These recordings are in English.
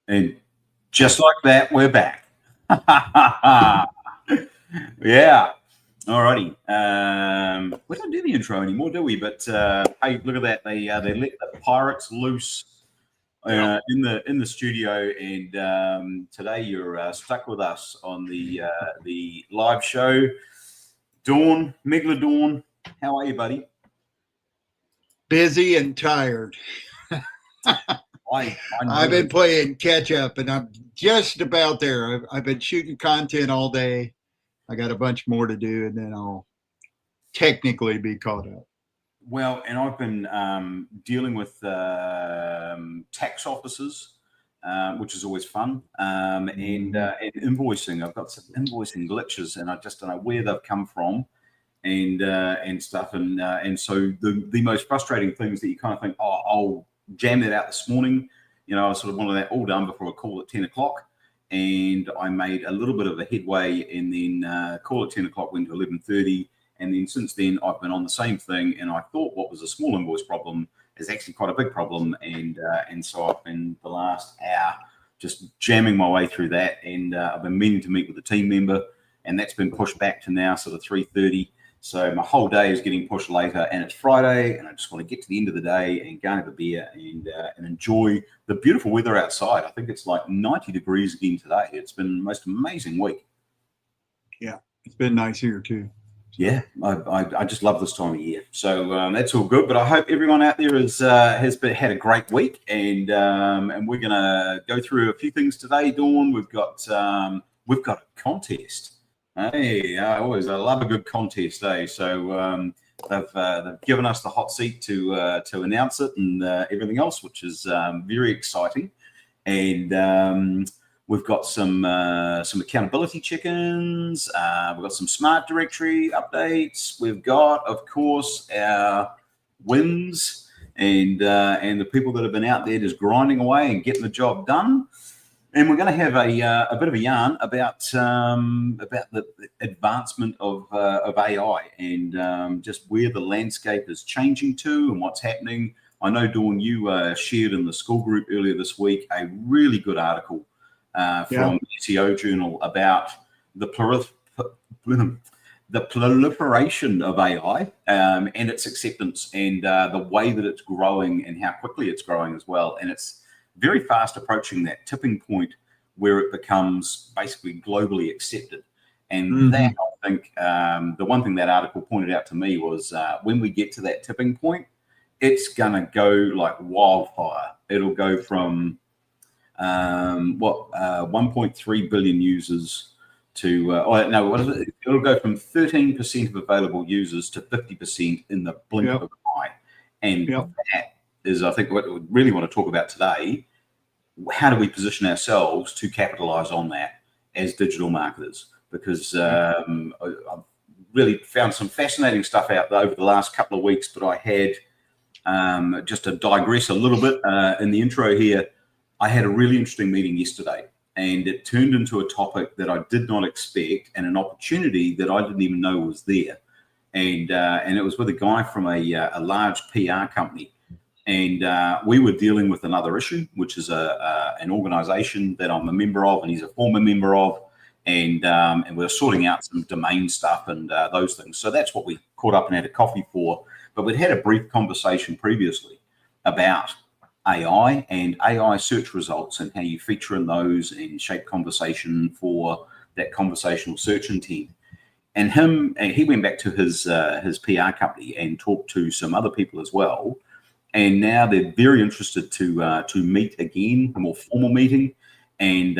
And just like that, we're back. Yeah. Alrighty. We don't do the intro anymore, do we? But hey, look at that. They let the pirates loose in the studio, and today you're stuck with us on the live show. Dawn, Megalodon, how are you, buddy? Busy and tired. I I've been playing catch up, and I'm just about there. I've been shooting content all day. I got a bunch more to do, and then I'll technically be caught up. Well, and I've been dealing with tax officers, which is always fun, and invoicing. I've got some invoicing glitches, and I just don't know where they've come from, and stuff. And so the most frustrating things that you kind of think, oh, I'll jam that out this morning. You know, I sort of wanted that all done before a call at 10 o'clock. And I made a little bit of a headway, and then call at 10 o'clock went to 11:30. And then since then, I've been on the same thing. And I thought what was a small invoice problem is actually quite a big problem. And so I've been the last hour just jamming my way through that. And I've been meaning to meet with a team member, and that's been pushed back to now sort of 3:30. So my whole day is getting pushed later, and it's Friday, and I just want to get to the end of the day and go and have a beer and enjoy the beautiful weather outside. I think it's like 90 degrees again today. It's been the most amazing week. Yeah, it's been nice here too. Yeah, I just love this time of year. So that's all good. But I hope everyone out there had a great week, and we're gonna go through a few things today. Dawn, we've got a contest. Hey, I love a good contest, eh? So they've given us the hot seat to announce it and everything else, which is very exciting. And we've got some accountability check-ins. We've got some smart directory updates. We've got, of course, our wins and the people that have been out there just grinding away and getting the job done. And we're going to have a bit of a yarn about the advancement of AI and just where the landscape is changing to and what's happening. I know, Dawn, you shared in the school group earlier this week a really good article from SEO Journal about the proliferation of AI and its acceptance and the way that it's growing and how quickly it's growing as well. And it's very fast approaching that tipping point where it becomes basically globally accepted. And that, I think, the one thing that article pointed out to me was when we get to that tipping point, it's going to go like wildfire. It'll go from 1.3 billion users to, it'll go from 13% of available users to 50% in the blink of an eye. And that is, I think, what we really want to talk about today. How do we position ourselves to capitalize on that as digital marketers? Because I've really found some fascinating stuff out there over the last couple of weeks, but I had, just to digress a little bit in the intro here, I had a really interesting meeting yesterday, and it turned into a topic that I did not expect and an opportunity that I didn't even know was there. And it was with a guy from a large PR company. And we were dealing with another issue, which is an organization that I'm a member of, and he's a former member of. And we're sorting out some domain stuff and those things. So that's what we caught up and had a coffee for. But we'd had a brief conversation previously about AI and AI search results and how you feature in those and shape conversation for that conversational search intent. And he went back to his PR company and talked to some other people as well. And now they're very interested to meet again, a more formal meeting, and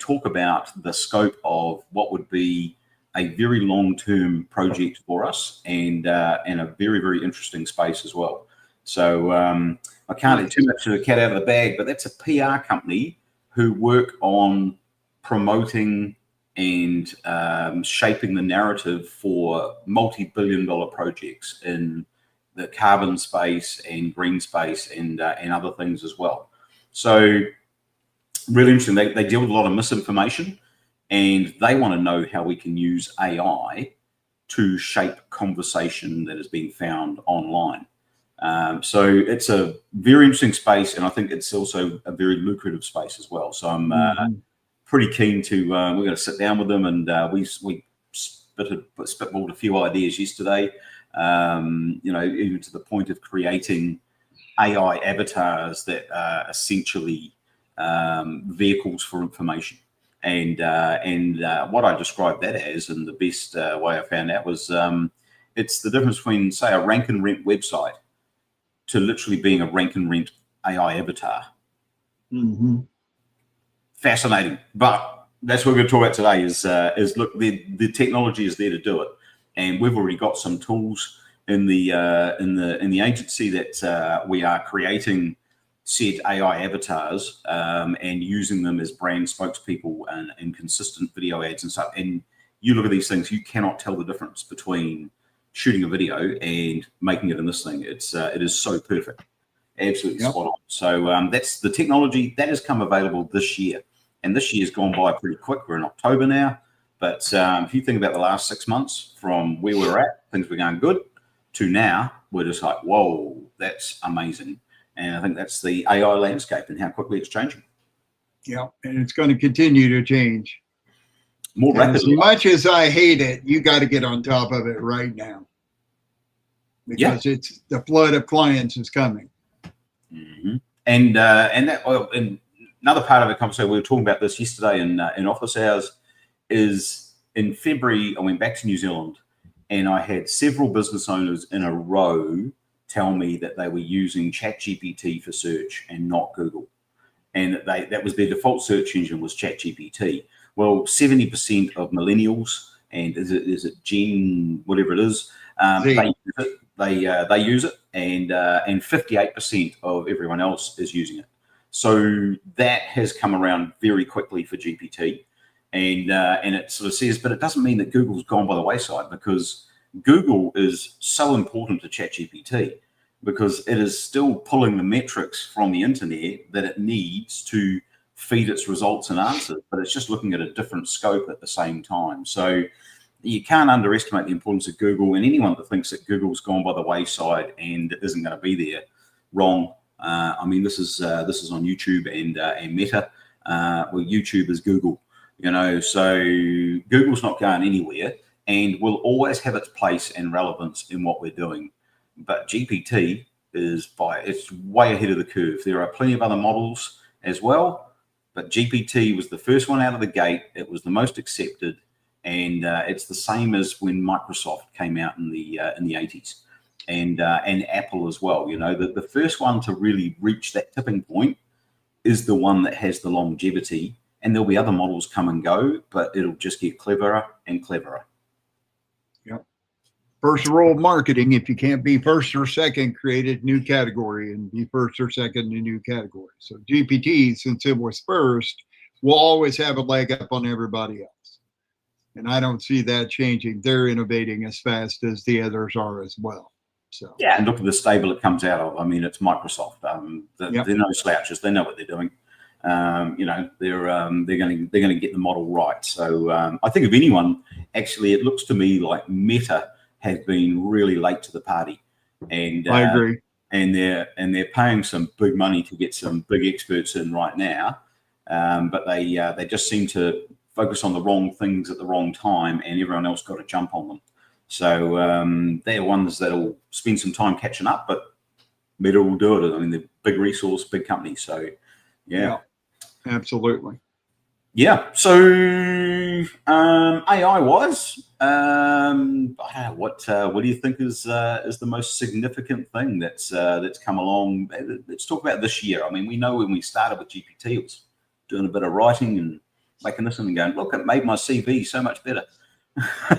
talk about the scope of what would be a very long-term project for us and a very, very interesting space as well. So I can't let too much of the cat out of the bag, but that's a PR company who work on promoting and shaping the narrative for multi-billion-dollar projects in the carbon space and green space and other things as well. So really interesting. They deal with a lot of misinformation, and they want to know how we can use AI to shape conversation that is being found online. So it's a very interesting space, and I think it's also a very lucrative space as well. So I'm pretty keen to. We're going to sit down with them, and we spitballed a few ideas yesterday. Even to the point of creating AI avatars that are essentially vehicles for information. And what I described that as, and the best way I found out was it's the difference between, say, a rank and rent website to literally being a rank and rent AI avatar. Fascinating, but that's what we're going to talk about today. Is look, the technology is there to do it, and we've already got some tools in the agency that we are creating said AI avatars and using them as brand spokespeople and consistent video ads and stuff. And you look at these things, you cannot tell the difference between shooting a video and making it in this thing. It is so perfect, absolutely spot on. So that's the technology that has come available this year, and this year's gone by pretty quick. We're in October now, but if you think about the last 6 months from where we're at, things were going good, to now we're just like, whoa, that's amazing. And I think that's the AI landscape and how quickly it's changing. Yeah, and it's going to continue to change. More rapidly. As much as I hate it, you got to get on top of it right now, because it's the flood of clients is coming. And another part of the conversation, we were talking about this yesterday in office hours, is in February I went back to New Zealand, and I had several business owners in a row tell me that they were using ChatGPT for search and not Google, and that was their default search engine was ChatGPT. Well, 70% of millennials, and is it Gen whatever it is, they use it, and 58% of everyone else is using it. So that has come around very quickly for GPT, and it sort of says, but it doesn't mean that Google's gone by the wayside, because Google is so important to ChatGPT because it is still pulling the metrics from the internet that it needs to feed its results and answers, but it's just looking at a different scope at the same time. So you can't underestimate the importance of Google, and anyone that thinks that Google's gone by the wayside and isn't going to be there, wrong. I mean, this is on YouTube and Meta. Well, YouTube is Google, so Google's not going anywhere and will always have its place and relevance in what we're doing. But GPT it's way ahead of the curve. There are plenty of other models as well, but GPT was the first one out of the gate. It was the most accepted, and it's the same as when Microsoft came out in the 80s, and Apple as well. The first one to really reach that tipping point is the one that has the longevity, and there'll be other models come and go, but it'll just get cleverer and cleverer. Yep. First rule of marketing: if you can't be first or second, create a new category and be first or second in a new category. So GPT, since it was first, will always have a leg up on everybody else. And I don't see that changing. They're innovating as fast as the others are as well. So yeah, and look at the stable it comes out of. I mean, it's Microsoft. They're no slouches. They know what they're doing. They're going to get the model right. So I think of anyone, actually, it looks to me like Meta has been really late to the party, and I agree. And they're paying some big money to get some big experts in right now, but they just seem to focus on the wrong things at the wrong time, and everyone else got to jump on them. So they're ones that'll spend some time catching up, but Meta will do it. I mean, they're big resource, big company. So yeah. Absolutely. Yeah. So AI wise, I don't know, what do you think is the most significant thing that's come along? Let's talk about this year. I mean, we know when we started with GPT, it was doing a bit of writing and making this and going, look, it made my CV so much better.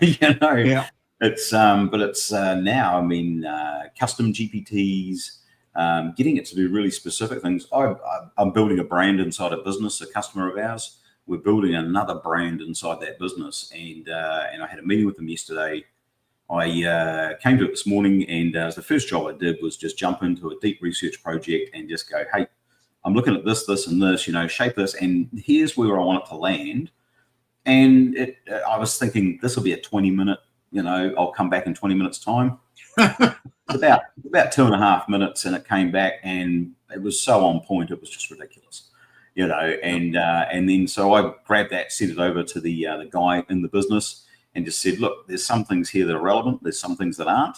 Yeah. It's but it's now, I mean, custom GPTs, getting it to do really specific things. I'm building a brand inside a business, a customer of ours. We're building another brand inside that business, and I had a meeting with them yesterday. I came to it this morning, and the first job I did was just jump into a deep research project and just go, hey, I'm looking at this, and this, shape this, and here's where I want it to land. And I was thinking this will be a 20-minute, I'll come back in 20 minutes time. about 2.5 minutes, and it came back, and it was so on point. It was just ridiculous, and then so I grabbed that, sent it over to the guy in the business, and just said, look, there's some things here that are relevant. There's some things that aren't.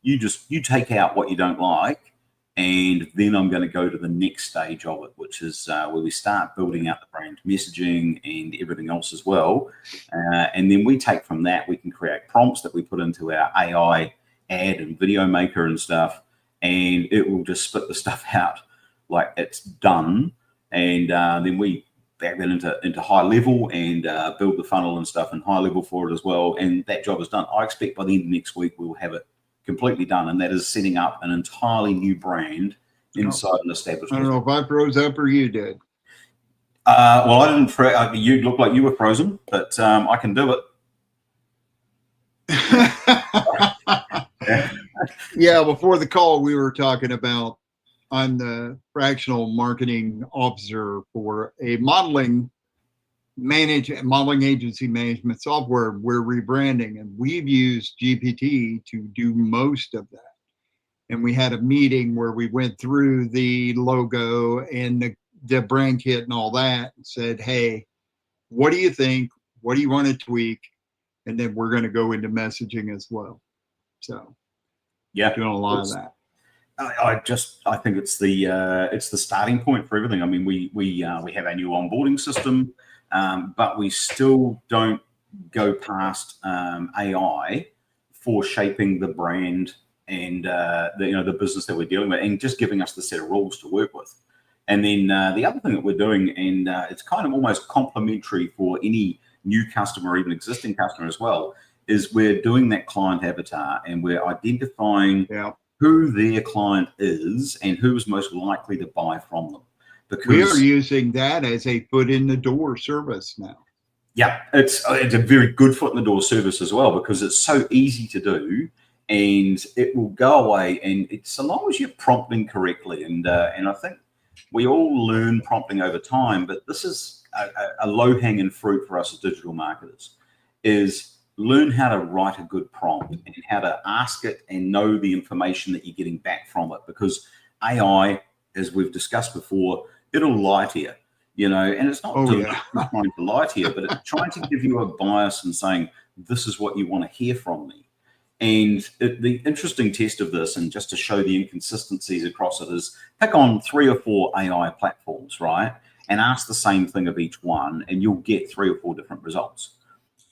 You take out what you don't like, and then I'm going to go to the next stage of it, which is where we start building out the brand messaging and everything else as well. And then we take from that, we can create prompts that we put into our AI ad and video maker and stuff, and it will just spit the stuff out like it's done. And then we back that into high level and build the funnel and stuff in high level for it as well. And that job is done. I expect by the end of next week, we will have it completely done. And that is setting up an entirely new brand inside an establishment. I don't know if I froze up or you did. Well, I didn't. You looked like you were frozen, but I can do it. Yeah, before the call, we were talking about I'm the fractional marketing officer for a modeling agency management software. We're rebranding, and we've used GPT to do most of that. And we had a meeting where we went through the logo and the brand kit and all that, and said, hey, what do you think? What do you want to tweak? And then we're going to go into messaging as well. So yeah, doing a lot of that. I think it's the starting point for everything. I mean, we have our new onboarding system, but we still don't go past AI for shaping the brand and the business that we're dealing with, and just giving us the set of rules to work with. And then the other thing that we're doing, and it's kind of almost complementary for any new customer, or even existing customer as well, is we're doing that client avatar, and we're identifying who their client is and who is most likely to buy from them. Because we are using that as a foot in the door service now. Yeah, it's a very good foot in the door service as well, because it's so easy to do, and it will go away. And it's so long as you're prompting correctly, and I think we all learn prompting over time, but this is a low-hanging fruit for us as digital marketers, is learn how to write a good prompt and how to ask it and know the information that you're getting back from it. Because AI, as we've discussed before, it'll lie to you, and it's not trying to lie to you, but it's trying to give you a bias and saying, this is what you want to hear from me. And the interesting test of this, and just to show the inconsistencies across it, is pick on 3 or 4 AI platforms, right? And ask the same thing of each one, and you'll get 3 or 4 different results,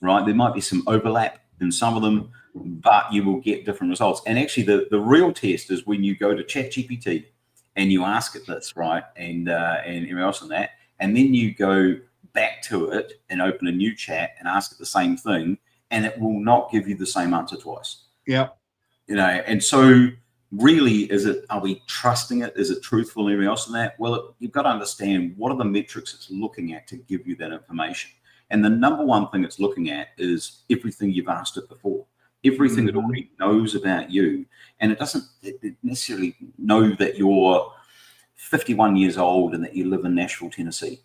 right? There might be some overlap in some of them, but you will get different results. And actually, the real test is when you go to ChatGPT and you ask it this, right? And everything else on that, and then you go back to it and open a new chat and ask it the same thing, and it will not give you the same answer twice. Yeah. And so really, are we trusting it? Is it truthful and everything else in that? Well, you've got to understand what are the metrics it's looking at to give you that information. And the number one thing it's looking at is everything you've asked it before, everything it already knows about you. And it doesn't necessarily know that you're 51 years old and that you live in Nashville, Tennessee,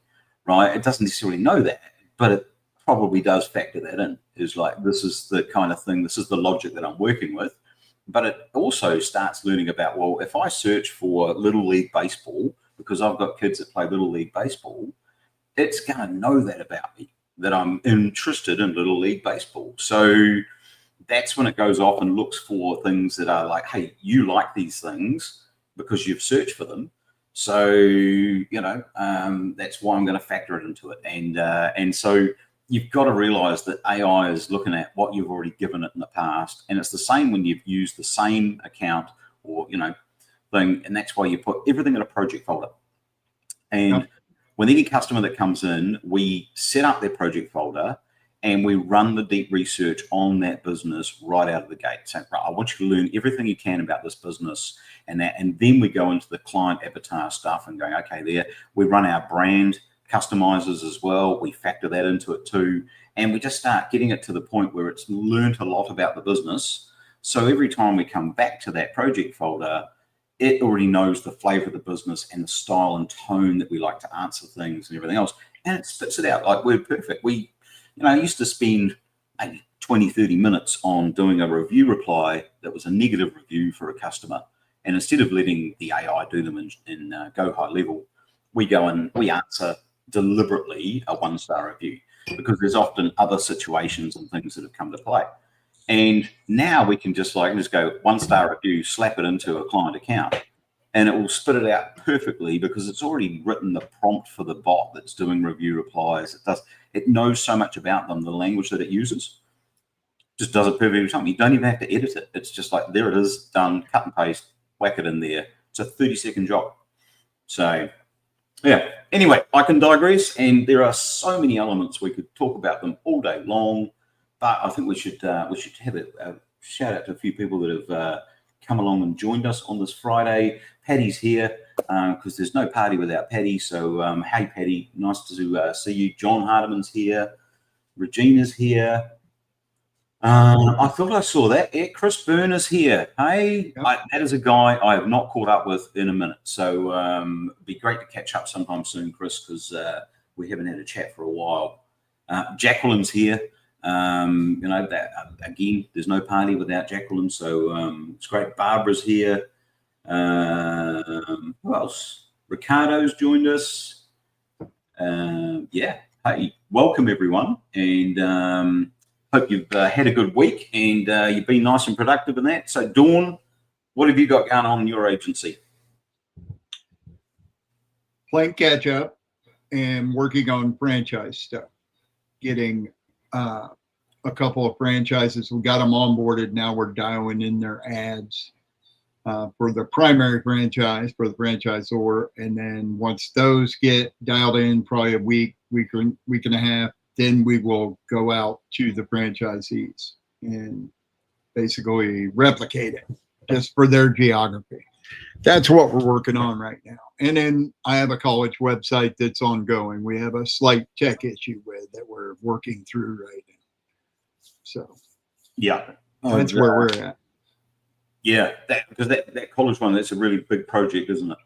right? It doesn't necessarily know that, but it probably does factor that in. Is like, this is the kind of thing, this is the logic that I'm working with. But it also starts learning about, well, if I search for Little League Baseball, because I've got kids that play Little League Baseball, it's going to know that about me, that I'm interested in Little League Baseball. So that's when it goes off and looks for things that are like, hey, you like these things because you've searched for them. So, that's why I'm going to factor it into it. And so you've got to realize that AI is looking at what you've already given it in the past. And it's the same when you've used the same account or, thing. And that's why you put everything in a project folder. And with any customer that comes in, we set up their project folder and we run the deep research on that business right out of the gate. So, right, I want you to learn everything you can about this business and that. And then we go into the client avatar stuff and going, okay, there, we run our brand customizers as well. We factor that into it too. And we just start getting it to the point where it's learned a lot about the business. So every time we come back to that project folder, it already knows the flavor of the business and the style and tone that we like to answer things and everything else. And it spits it out like we're perfect. We, I used to spend maybe 20, 30 minutes on doing a review reply that was a negative review for a customer. And instead of letting the AI do them in Go High Level, we go and we answer deliberately a 1-star review, because there's often other situations and things that have come to play. And now we can just go 1-star review, slap it into a client account, and it will spit it out perfectly, because it's already written the prompt for the bot that's doing review replies. It knows so much about them, the language that it uses. Just does it perfectly. You don't even have to edit it. It's just like, there it is, done, cut and paste, whack it in there. It's a 30-second job. So, yeah. Anyway, I can digress, and there are so many elements. We could talk about them all day long, but I think we should have a shout out to a few people that have come along and joined us on this Friday. Patty's here, because there's no party without Patty. So, hey, Patty, nice to see you. John Hardiman's here. Regina's here. I thought I saw that. Yeah, Chris Byrne is here. Hey, Yep. that is a guy I have not caught up with in a minute. So it'd be great to catch up sometime soon, Chris, because we haven't had a chat for a while. Jacqueline's here. Again, there's no party without Jacqueline, so it's great. Barbara's here. Who else? Ricardo's joined us. Yeah. Hey, welcome everyone, and hope you've had a good week, and you've been nice and productive in that. So, Dawn, what have you got going on in your agency? Playing catch up and working on franchise stuff. Getting a couple of franchises. We got them onboarded. Now we're dialing in their ads for the primary franchise, for the franchisor. And then once those get dialed in, probably a week and a half, then we will go out to the franchisees and basically replicate it just for their geography. That's what we're working on right now. And then I have a college website that's ongoing. We have a slight tech issue with that we're working through right now. So yeah, that's where we're at. Yeah, because that college one, that's a really big project, isn't it?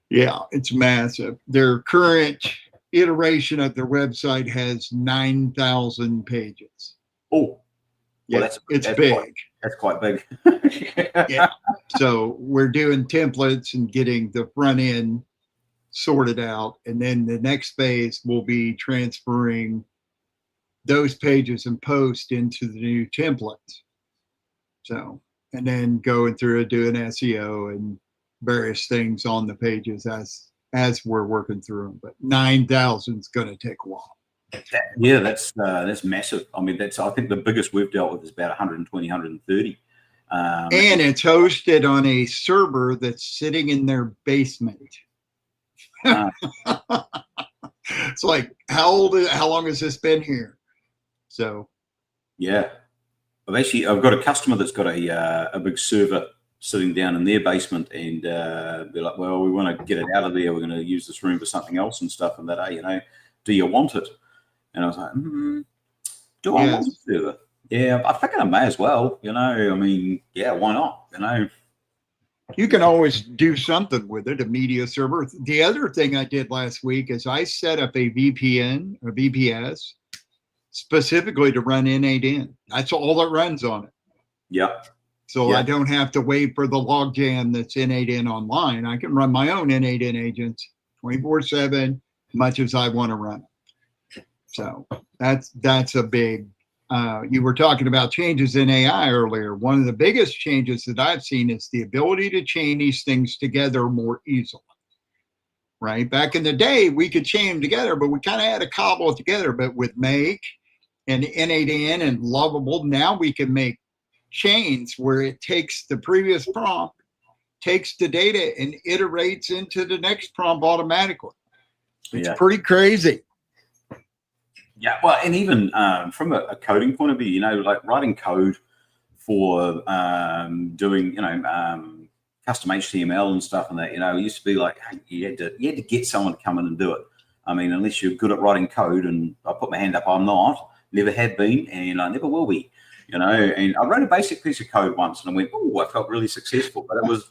Yeah, it's massive. Their current iteration of their website has 9,000 pages. Oh, yeah, well, it's big. That's quite big. Yeah. So we're doing templates and getting the front end sorted out. And then the next phase will be transferring those pages and posts into the new templates. So, and then going through and doing SEO and various things on the pages as we're working through them. But 9,000 is going to take a while. Yeah, that's massive. I mean, I think the biggest we've dealt with is about 120, 130. And it's hosted on a server that's sitting in their basement. It's like, how long has this been here? So, yeah, I've got a customer that's got a big server sitting down in their basement, and they're like, well, we want to get it out of there. We're going to use this room for something else and stuff. And that, do you want it? And I was like, do I want a server? Yeah, I think I may as well. I mean, yeah, why not? You can always do something with it, a media server. The other thing I did last week is I set up a VPN, a VPS, specifically to run N8N. That's all that runs on it. Yeah. So I don't have to wait for the logjam that's N8N online. I can run my own N8N agents 24/7, much as I want to run it. So that's a big. You were talking about changes in AI earlier. One of the biggest changes that I've seen is the ability to chain these things together more easily. Right? Back in the day, we could chain them together, but we kind of had to cobble it together. But with Make and N8N and Lovable, now we can make chains where it takes the previous prompt, takes the data, and iterates into the next prompt automatically. It's pretty crazy. Yeah, well, and even from a coding point of view, like writing code for doing, custom HTML and stuff and that, it used to be like, hey, you had to get someone to come in and do it. I mean, unless you're good at writing code, and I put my hand up, I'm not, never have been, and I never will be, and I wrote a basic piece of code once, and I went, oh, I felt really successful, but it was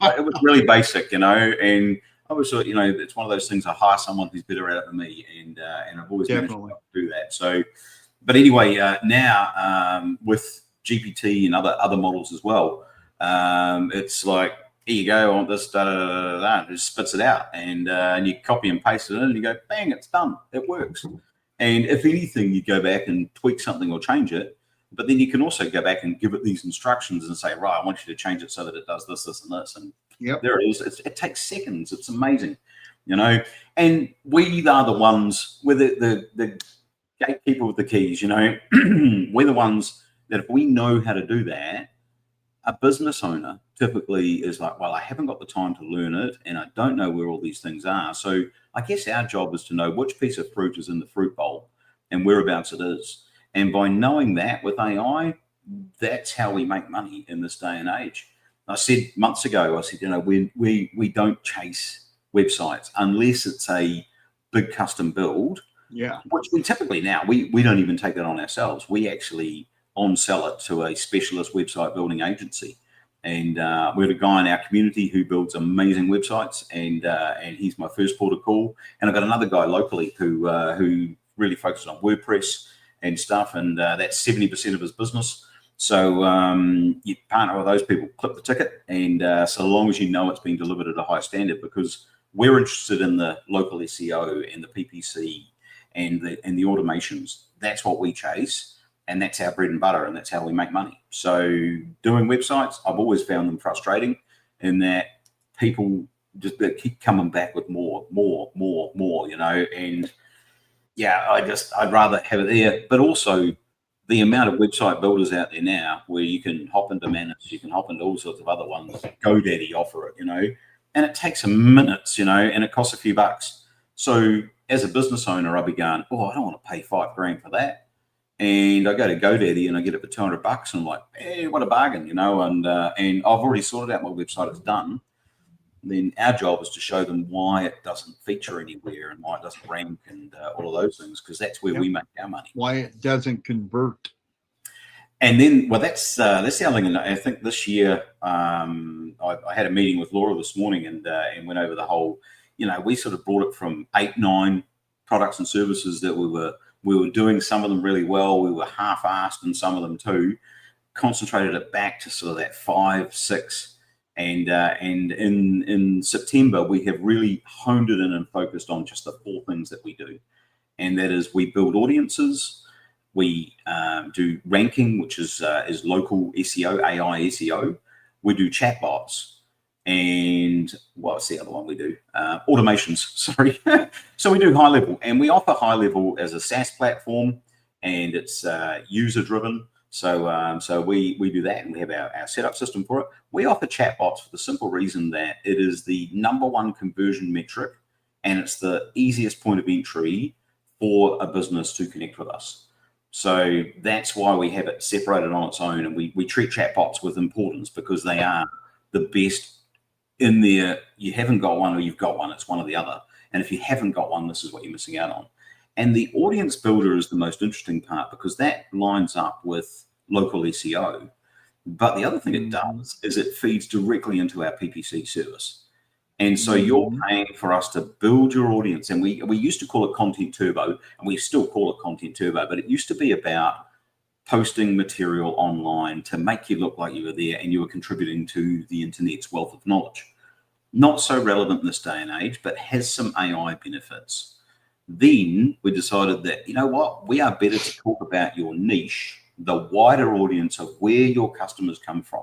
really basic, and I was sort of, it's one of those things. I hire someone who's better at it than me, and I've always managed to do that. So, but anyway, now with GPT and other models as well, it's like, here you go, I want this, da da da da, it just spits it out, and you copy and paste it in, and you go, bang, it's done, it works. And if anything, you go back and tweak something or change it, but then you can also go back and give it these instructions and say, right, I want you to change it so that it does this, this, and this, and there it is. It takes seconds. It's amazing, you know. And we are the ones, we're the gatekeeper with the keys, you know. We're the ones that if we know how to do that, a business owner typically is like, well, I haven't got the time to learn it, and I don't know where all these things are. So I guess our job is to know which piece of fruit is in the fruit bowl and whereabouts it is. And by knowing that with AI, that's how we make money in this day and age. I said months ago, I said, you know, we don't chase websites unless it's a big custom build. Yeah. Which we typically now, we don't even take that on ourselves. We actually on-sell it to a specialist website building agency. And we have a guy in our community who builds amazing websites, and he's my first port of call. And I've got another guy locally who really focuses on WordPress and stuff, and that's 70% of his business. So you partner with those people, clip the ticket, and so long as you know it's being delivered at a high standard, because we're interested in the local SEO and the PPC and the automations. That's what we chase. And that's our bread and butter, and that's how we make money. So doing websites, I've always found them frustrating in that people just keep coming back with more, you know. And yeah, I'd rather have it there. But also the amount of website builders out there now where you can hop into Manus, you can hop into all sorts of other ones. GoDaddy offer it, you know, and it takes them minutes, you know, and it costs a few bucks. So as a business owner, I'll be going, oh, I don't want to pay $5,000 for that. And I go to GoDaddy and I get it for $200, and I'm like, hey, what a bargain, you know. And I've already sorted out my website; it's done. Then our job is to show them why it doesn't feature anywhere and why it doesn't rank and all of those things, because that's where we make our money. Why it doesn't convert. And then, well, that's the other thing. And I think this year I had a meeting with Laura this morning and went over the whole. You know, we sort of brought it from 8, 9 products and services that we were doing, some of them really well. We were half-assed in some of them too. Concentrated it back to sort of that 5, 6, and in September we have really honed it in and focused on just the 4 things that we do, and that is we build audiences, we do ranking, which is local SEO, AI SEO. We do chatbots. And what's the other one we do? Automations, sorry. So we do high level, and we offer high level as a SaaS platform, and it's user driven. So we do that, and we have our setup system for it. We offer chatbots for the simple reason that it is the #1 conversion metric, and it's the easiest point of entry for a business to connect with us. So that's why we have it separated on its own, and we treat chatbots with importance because they are the best. In there, you haven't got one or you've got one, it's one or the other. And if you haven't got one, this is what you're missing out on. And the audience builder is the most interesting part because that lines up with local SEO. But the other thing it does is it feeds directly into our PPC service. And so you're paying for us to build your audience. And we used to call it Content Turbo, and we still call it Content Turbo, but it used to be about posting material online to make you look like you were there and you were contributing to the internet's wealth of knowledge. Not so relevant in this day and age, but has some AI benefits. Then we decided that, you know what, we are better to talk about your niche, the wider audience of where your customers come from,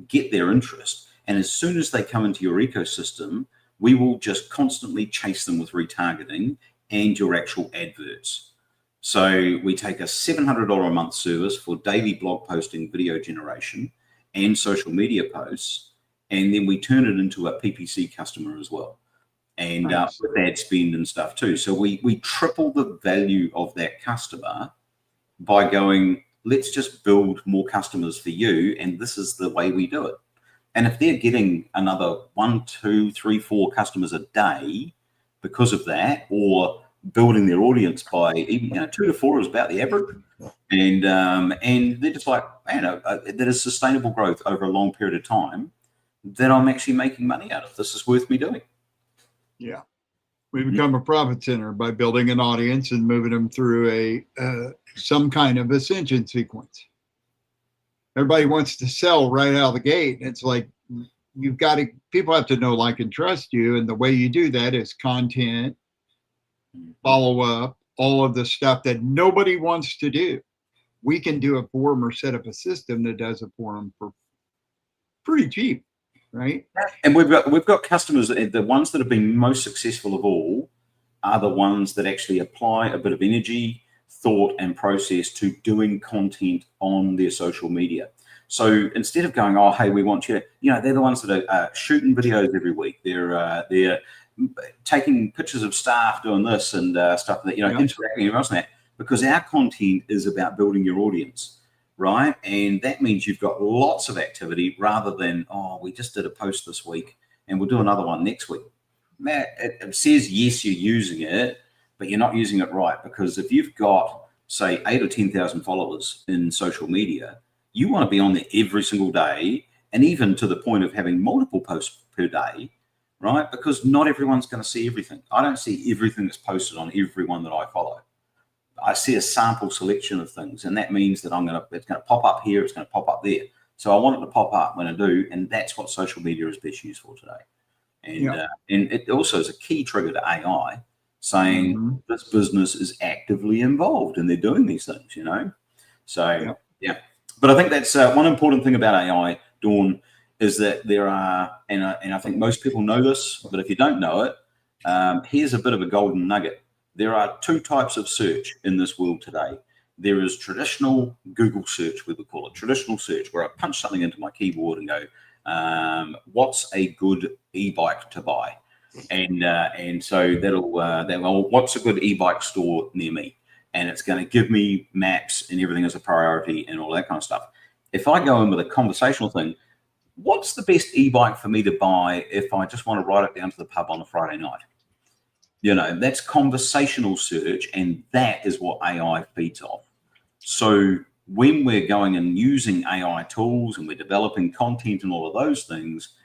get their interest. And as soon as they come into your ecosystem, we will just constantly chase them with retargeting and your actual adverts. So we take a $700 a month service for daily blog posting, video generation, and social media posts, and then we turn it into a PPC customer as well, and with ad spend and stuff too. So we triple the value of that customer by going, let's just build more customers for you, and this is the way we do it. And if they're getting another 1, 2, 3, 4 customers a day because of that, or building their audience by even 2 to 4 is about the average, and they're just like, that is sustainable growth over a long period of time that I'm actually making money out of. This is worth me doing. Yeah. We become a profit center by building an audience and moving them through some kind of ascension sequence. Everybody wants to sell right out of the gate. It's like people have to know, like, and trust you. And the way you do that is content, follow up, all of the stuff that nobody wants to do. We can do it for them or set up a system that does it for them for pretty cheap, right? And we've got customers, the ones that have been most successful of all are the ones that actually apply a bit of energy, thought, and process to doing content on their social media. So instead of going, oh, hey, we want you, they're the ones that are shooting videos every week. They're taking pictures of staff doing this and stuff that, interacting and else and that, because our content is about building your audience, right? And that means you've got lots of activity rather than, oh, we just did a post this week and we'll do another one next week. It says, yes, you're using it, but you're not using it right, because if you've got, say, 8,000 or 10,000 followers in social media, you want to be on there every single day, and even to the point of having multiple posts per day, right? Because not everyone's going to see everything. I don't see everything that's posted on everyone that I follow. I see a sample selection of things, and that means that it's going to pop up here, it's going to pop up there. So I want it to pop up when I do, and that's what social media is best used for today. And it also is a key trigger to AI, saying this business is actively involved and they're doing these things, So but I think that's one important thing about AI, Dawn, is that there are, and I think most people know this, but if you don't know it, here's a bit of a golden nugget. There are two types of search in this world today. There is traditional Google search, we would call it traditional search, where I punch something into my keyboard and go, what's a good e-bike to buy? And so that'll what's a good e-bike store near me? And it's going to give me maps and everything as a priority and all that kind of stuff. If I go in with a conversational thing, what's the best e-bike for me to buy if I just want to ride it down to the pub on a Friday night? That's conversational search, and that is what AI feeds off. So when we're going and using AI tools and we're developing content and all of those things,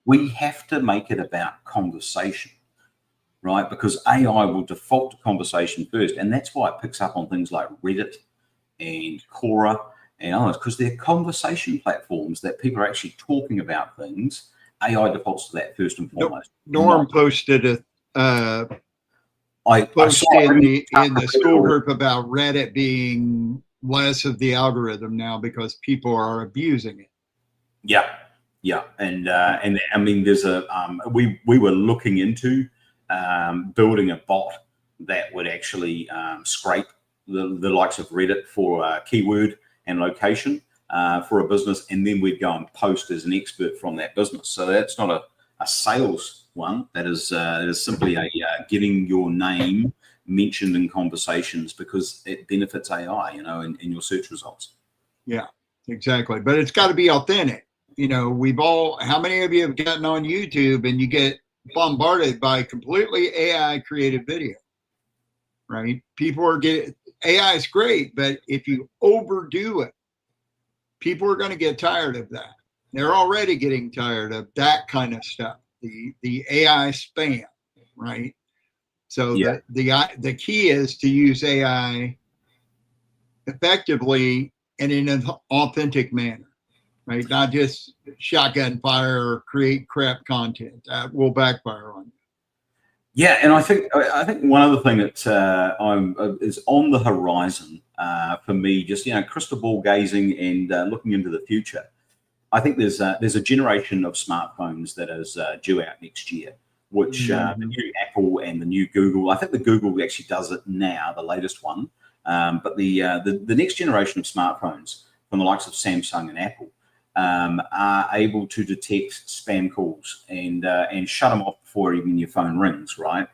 we have to make it about conversation, right? Because AI will default to conversation first. And that's why it picks up on things like Reddit and Quora and others, because they're conversation platforms that people are actually talking about things. AI defaults to that first and foremost. Norm posted in the school group about Reddit being less of the algorithm now because people are abusing it. Yeah. And I mean, there's we were looking into building a bot that would actually scrape the likes of Reddit for keyword and location for a business, and then we'd go and post as an expert from that business. So that's not a sales one. That is simply a getting your name mentioned in conversations because it benefits AI, in your search results. Yeah, exactly. But it's got to be authentic. How many of you have gotten on YouTube and you get bombarded by completely AI created video, right? AI is great, but if you overdo it, people are going to get tired of that. They're already getting tired of that kind of stuff, the AI spam, right? So the key is to use AI effectively and in an authentic manner. Right, not just shotgun fire or create crap content that will backfire on you. Yeah, and I think one other thing that is on the horizon for me, just crystal ball gazing and looking into the future. I think there's a generation of smartphones that is due out next year, which the new Apple and the new Google. I think the Google actually does it now, the latest one, but the next generation of smartphones from the likes of Samsung and Apple. Are able to detect spam calls and shut them off before even your phone rings, right?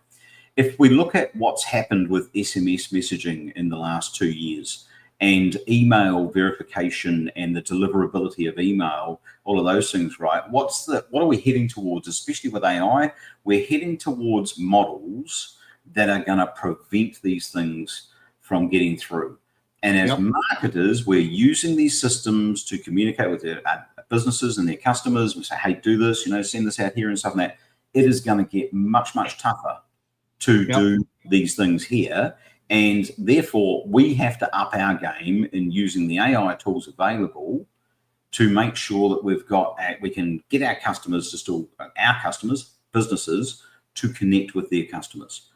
If we look at what's happened with SMS messaging in the last 2 years and email verification and the deliverability of email, all of those things, right? What are we heading towards, especially with AI? We're heading towards models that are going to prevent these things from getting through. And as marketers, we're using these systems to communicate with their businesses and their customers. We say, hey, do this, send this out here and stuff like that. It is going to get much, much tougher to do these things here. And therefore, we have to up our game in using the AI tools available to make sure that we can get our customers businesses to connect with their customers.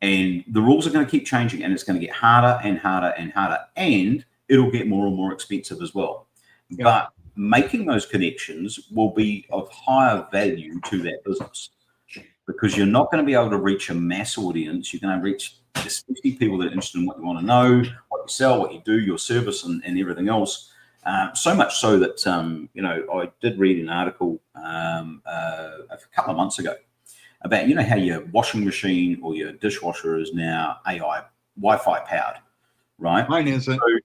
And the rules are going to keep changing, and it's going to get harder and harder and harder, and it'll get more and more expensive as well. Yeah. But making those connections will be of higher value to that business, because you're not going to be able to reach a mass audience. You're going to reach especially people that are interested in what you want to know, what you sell, what you do, your service, and everything else. So much so that, I did read an article a couple of months ago about, how your washing machine or your dishwasher is now AI Wi-Fi powered, right? Mine isn't. So,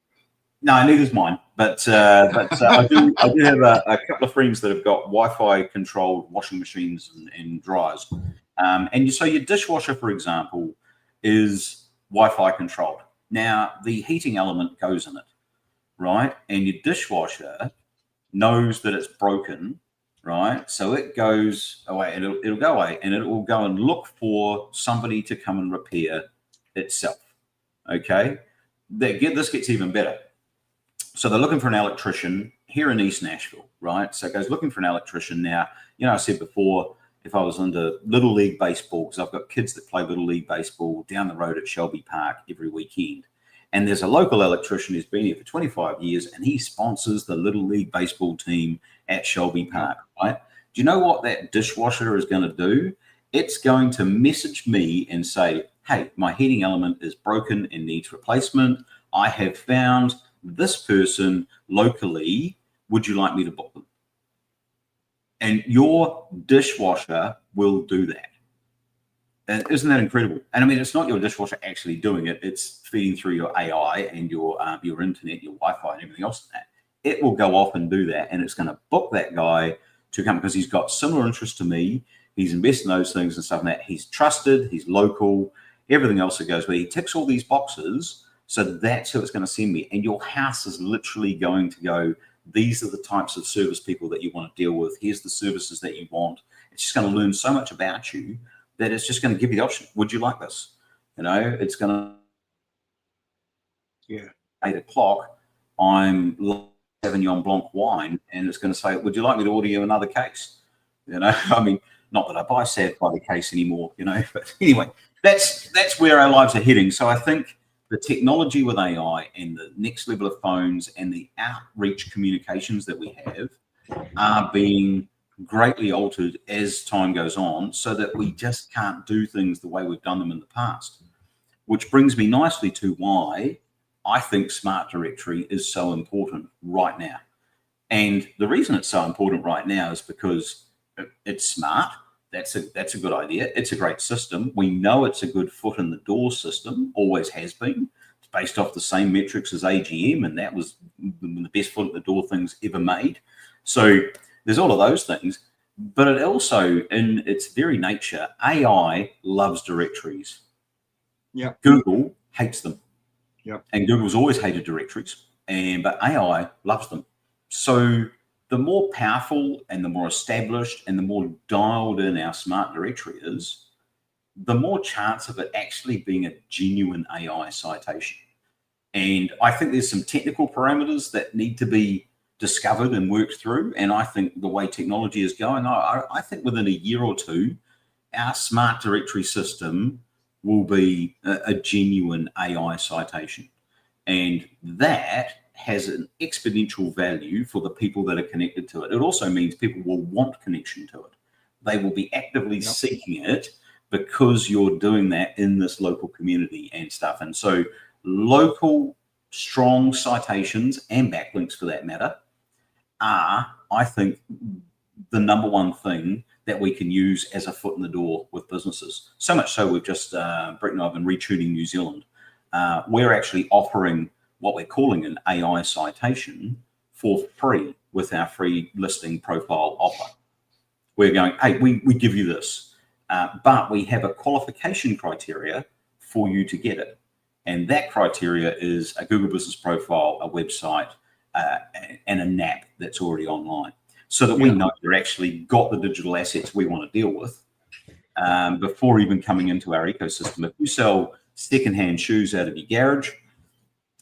no, neither's mine. But I do have a couple of friends that have got Wi-Fi controlled washing machines and dryers. And so your dishwasher, for example, is Wi-Fi controlled. Now, the heating element goes in it, right? And your dishwasher knows that it's broken, right? So it goes away, and it'll go away, and it will go and look for somebody to come and repair itself, okay? This gets even better. So they're looking for an electrician here in East Nashville, right? So it goes looking for an electrician. Now, I said before, if I was into Little League baseball, because I've got kids that play Little League baseball down the road at Shelby Park every weekend. And there's a local electrician who's been here for 25 years, and he sponsors the Little League baseball team at Shelby Park, right? Do you know what that dishwasher is going to do? It's going to message me and say, hey, my heating element is broken and needs replacement. I have found this person locally. Would you like me to book them? And your dishwasher will do that. And isn't that incredible? And I mean, it's not your dishwasher actually doing it. It's feeding through your AI and your internet, your Wi-Fi and everything else. It will go off and do that. And it's going to book that guy to come because he's got similar interest to me. He's invested in those things and stuff like that. He's trusted, he's local, everything else that goes with it. He ticks all these boxes. So that's who it's going to send me. And your house is literally going to go, these are the types of service people that you want to deal with. Here's the services that you want. It's just going to learn so much about you that it's just going to give you the option. Would you like this? It's going to, 8 o'clock, I'm Sauvignon Blanc wine, and it's going to say, would you like me to order you another case? I mean, not that I buy Sav by the case anymore, but anyway, that's where our lives are heading. So I think the technology with AI and the next level of phones and the outreach communications that we have are being greatly altered as time goes on, so that we just can't do things the way we've done them in the past. Which brings me nicely to why I think Smart Directory is so important right now. And the reason it's so important right now is because it's smart. That's a good idea. It's a great system. We know it's a good foot in the door system, always has been. It's based off the same metrics as AGM, and that was the best foot in the door things ever made. So there's all of those things, but it also, in its very nature, AI loves directories. Yeah. Google hates them. Yeah. And Google's always hated directories, but AI loves them. So the more powerful and the more established and the more dialed in our smart directory is, the more chance of it actually being a genuine AI citation. And I think there's some technical parameters that need to be discovered and worked through. And I think the way technology is going, I think within a year or two, our smart directory system will be a genuine AI citation. And that has an exponential value for the people that are connected to it. It also means people will want connection to it. They will be actively seeking it because you're doing that in this local community and stuff. And so local strong citations and backlinks for that matter are, I think, the number one thing that we can use as a foot in the door with businesses. So much so we've just, Brett and I have been retuning New Zealand. We're actually offering what we're calling an AI citation for free with our free listing profile offer. We're going, hey, we give you this, but we have a qualification criteria for you to get it. And that criteria is a Google Business Profile, a website, and a NAP that's already online, so that we know you've actually got the digital assets we want to deal with. before even coming into our ecosystem. If you sell secondhand shoes out of your garage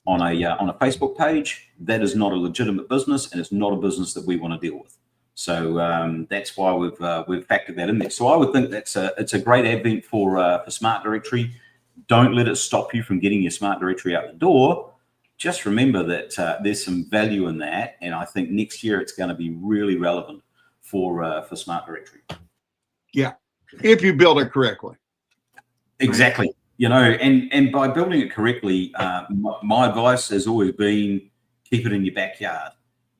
on a Facebook page, that is not a legitimate business, and it's not a business that we want to deal with. So that's why we've factored that in there. So I would think it's a great advent for Smart Directory. Don't let it stop you from getting your Smart Directory out the door. Just remember that there's some value in that, and I think next year it's going to be really relevant for Smart Directory. Yeah, if you build it correctly. Exactly. You know, and by building it correctly, my advice has always been keep it in your backyard,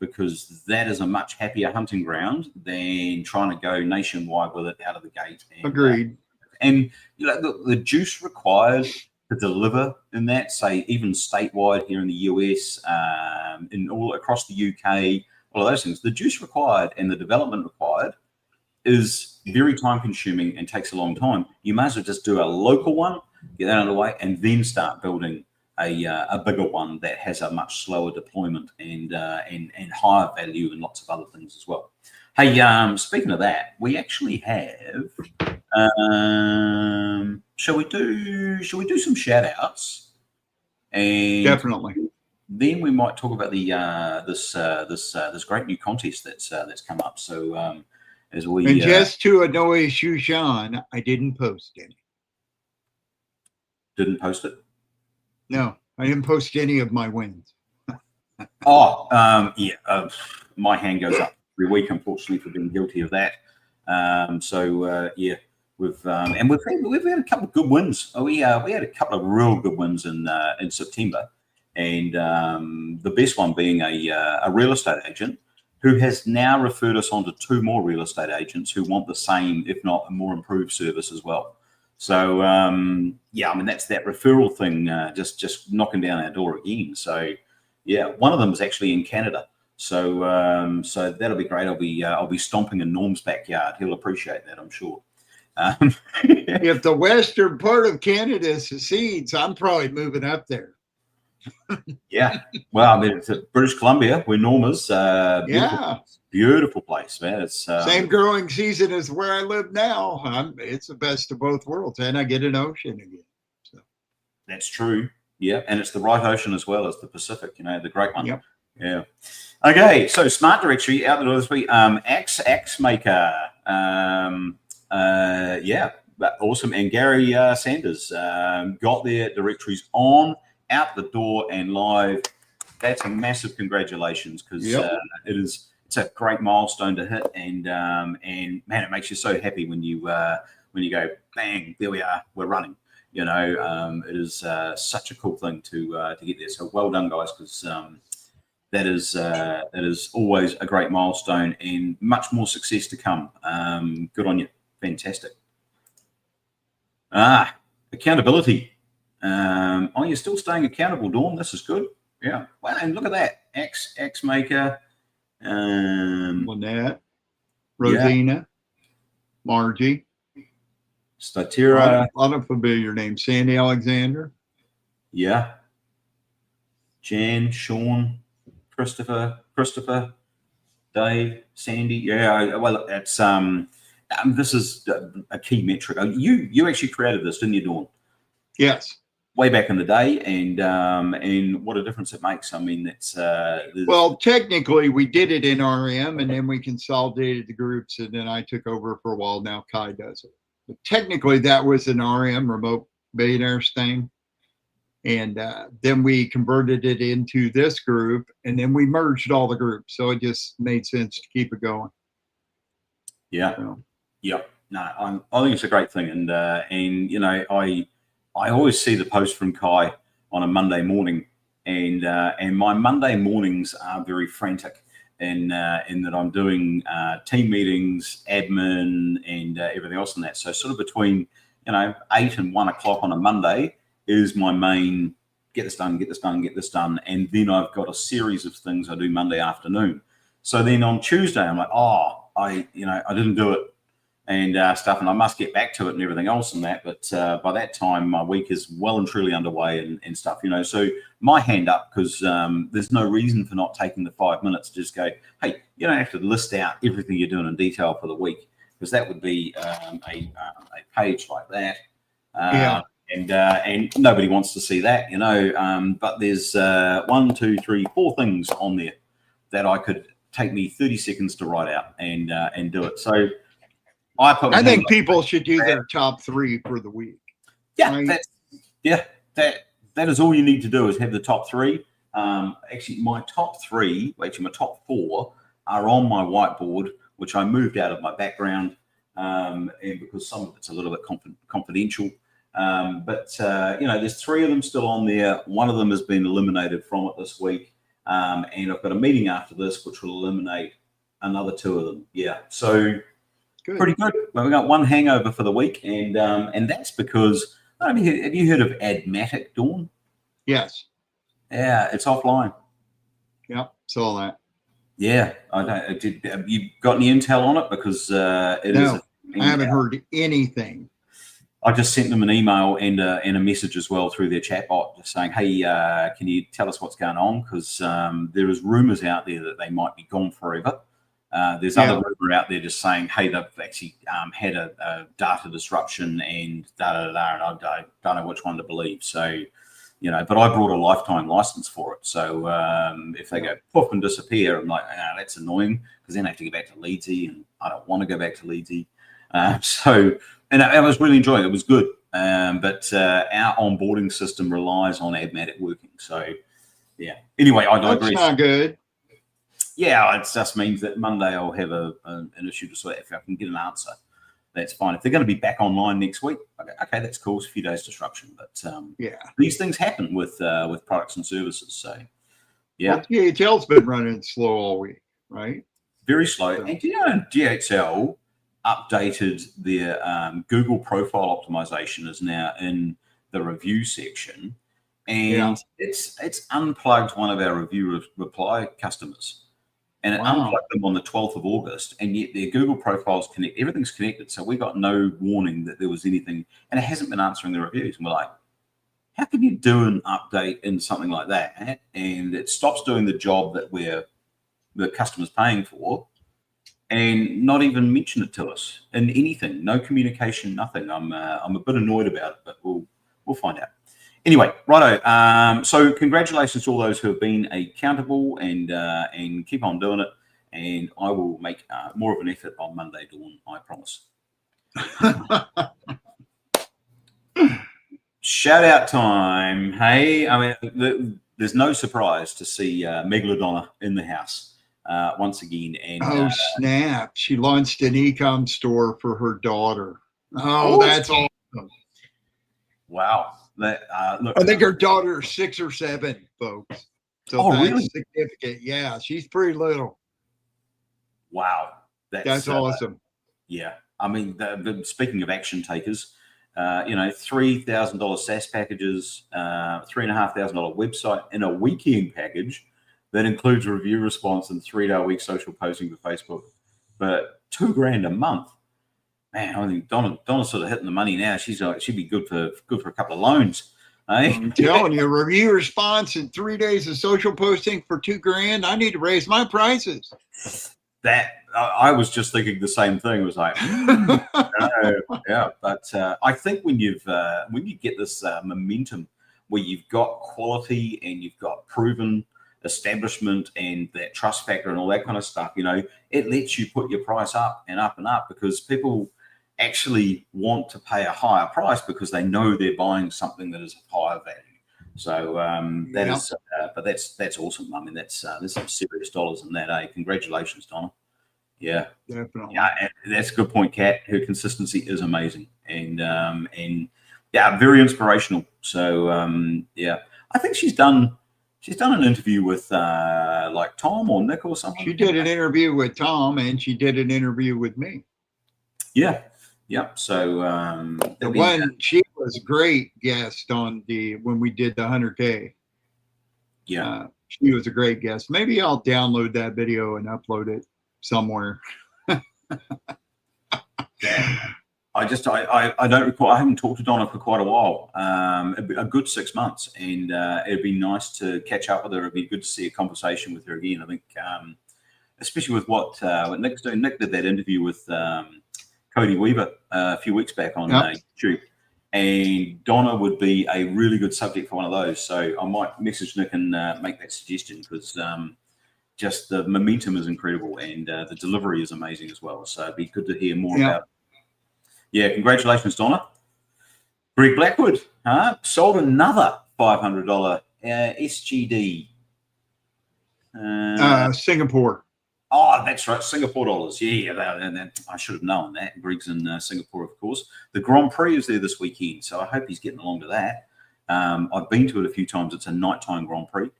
because that is a much happier hunting ground than trying to go nationwide with it out of the gate. And, agreed. And you know, the juice required to deliver in that, say even statewide here in the US, in all across the UK, all of those things, the juice required and the development required is very time consuming and takes a long time. You may as well just do a local one, get that out of the way, and then start building a bigger one that has a much slower deployment and higher value and lots of other things as well. Hey, speaking of that, we actually have. Shall we do some shout outs? And definitely. Then we might talk about the this great new contest that's come up. So as we and just to annoy Shushan, I didn't post any. Didn't post it. No, I didn't post any of my wins. My hand goes up every week, unfortunately, for being guilty of that. We've had a couple of good wins. We had a couple of real good wins in September, and the best one being a real estate agent who has now referred us on to 2 more real estate agents who want the same, if not a more improved service as well. So that's that referral thing just knocking down our door again. So yeah, one of them is actually in Canada. So that'll be great. I'll be stomping in Norm's backyard. He'll appreciate that, I'm sure. If the western part of Canada secedes, I'm probably moving up there. Yeah, well, I mean, it's British Columbia, where Norm is. Beautiful place, man. It's same growing season as where I live now. It's the best of both worlds, and I get an ocean again. So that's true. Yeah, and it's the right ocean as well as the Pacific. You know, the great one. Yep. Yeah. Okay, so Smart Directory out the door this week. Axe Maker. Awesome. And Gary Sanders got their directories on, out the door, and live. That's a massive congratulations, because it's a great milestone to hit, and man, it makes you so happy when you go bang, there we are, we're running. You know, it is such a cool thing to get there. So well done, guys, because that is always a great milestone, and much more success to come. Good on you. Fantastic. Accountability. You're still staying accountable, Dawn. This is good. Yeah. Well, and look at that. X Maker. Lynette, Rosina, Margie, Statira. A lot of familiar names. Sandy Alexander. Yeah. Jan, Sean, Christopher, Dave, Sandy. Yeah. Well, it's this is a key metric. You actually created this, didn't you, Dawn? Yes. Way back in the day, and what a difference it makes. I mean, it's well, technically we did it in RM, and then we consolidated the groups, and then I took over for a while. Now Kai does it, but technically that was an RM, remote billionaires thing, and then we converted it into this group, and then we merged all the groups, so it just made sense to keep it going. Yeah. So. Yeah. No, I think it's a great thing, and you know, I always see the post from Kai on a Monday morning, and my Monday mornings are very frantic in that I'm doing team meetings, admin, and everything else in that. So sort of between 8 and 1 o'clock on a Monday is my main get this done, and then I've got a series of things I do Monday afternoon. So then on Tuesday I'm like, I didn't do it. And stuff, and I must get back to it and everything else and that. But by that time, my week is well and truly underway and stuff, So my hand up, because there's no reason for not taking the 5 minutes to just go, hey, you don't have to list out everything you're doing in detail for the week, because that would be a page like that. Yeah. And nobody wants to see that, you know. But there's 1, 2, 3, 4 things on there that I could take me 30 seconds to write out and do it. So I think people should do their top 3 for the week. Yeah, right? That is all you need to do is have the top 3. Actually, my top 4 are on my whiteboard, which I moved out of my background, and because some of it's a little bit confidential. But you know, there's 3 of them still on there. One of them has been eliminated from it this week, and I've got a meeting after this which will eliminate another 2 of them. Yeah, so good. Pretty good. Well, we got one hangover for the week, and that's because have you heard of Admatic, Dawn? Yes. Yeah, it's offline. Yep, saw that. Yeah, I don't. Have you got any intel on it? Because it is. I haven't heard anything. I just sent them an email and a message as well through their chatbot, just saying, "Hey, can you tell us what's going on? Because there is rumors out there that they might be gone forever. There's other rumor out there just saying, hey, they've actually had a data disruption and and I don't know which one to believe. So, you know, but I brought a lifetime license for it. So if they go poof and disappear, I'm like, that's annoying because then I have to go back to Leedsy, and I don't want to go back to Leedsy. And I was really enjoying it. It was good. But our onboarding system relies on Admatic working. So, yeah. Anyway, I digress. That's not good. Yeah, it just means that Monday I'll have an issue to sort out. If I can get an answer, that's fine. If they're going to be back online next week, okay, that's cool. It's a few days disruption, but these things happen with products and services. So, yeah. Well, DHL's been running slow all week, right? Very slow. And you know, DHL updated their Google profile optimization is now in the review section, and it's unplugged one of our review reply customers. And it unplugged them on the 12th of August, and yet their Google profiles connect. Everything's connected, so we got no warning that there was anything, and it hasn't been answering the reviews. And we're like, how can you do an update in something like that, and it stops doing the job that the customer's paying for, and not even mention it to us in anything? No communication, nothing. I'm a bit annoyed about it, but we'll find out. Anyway, righto. So congratulations to all those who have been accountable and keep on doing it. And I will make more of an effort on Monday, Dawn, I promise. Shout out time. Hey, I mean, there's no surprise to see Megalodonna in the house once again. And snap! She launched an e-com store for her daughter. Oh, that's awesome! Wow. Look, I think her daughter is 6 or 7, folks. So that's really significant. Yeah, she's pretty little. Wow, that's awesome. Yeah, I mean, speaking of action takers, you know, $3,000 SaaS packages, $3,500 website, and a weekend package that includes review response and 3-day-a-week social posting for Facebook, but $2,000 a month. Man, I think Donna's sort of hitting the money now. She'd be good for a couple of loans. Eh? I'm telling you, review response and 3 days of social posting for $2,000. I need to raise my prices. That I was just thinking the same thing. It was like, yeah. But I think when you get this momentum where you've got quality and you've got proven establishment and that trust factor and all that kind of stuff, you know, it lets you put your price up and up and up because people actually want to pay a higher price because they know they're buying something that is of higher value. So but that's awesome. I mean, there's some serious dollars in that. Congratulations, Donna. Yeah, definitely. Yeah, that's a good point, Kat. Her consistency is amazing, and yeah, very inspirational. So yeah, I think she's done an interview with like Tom or Nick or something. She did an interview with Tom, and she did an interview with me. Yeah. Yep. So she was a great guest on when we did the 100K. Yeah, she was a great guest. Maybe I'll download that video and upload it somewhere. I don't recall. I haven't talked to Donna for quite a while. A good 6 months, and it'd be nice to catch up with her. It'd be good to see a conversation with her again. I think, especially with what Nick's doing. Nick did that interview with Cody Weaver a few weeks back on YouTube, and Donna would be a really good subject for one of those. So I might message Nick and make that suggestion, because just the momentum is incredible, and the delivery is amazing as well. So it'd be good to hear more about it. Yeah, congratulations, Donna. Greg Blackwood sold another $500 SGD. Singapore. Oh, that's right, Singapore dollars. Yeah, I should have known that. Greg's in Singapore, of course. The Grand Prix is there this weekend, so I hope he's getting along to that. I've been to it a few times. It's a nighttime Grand Prix.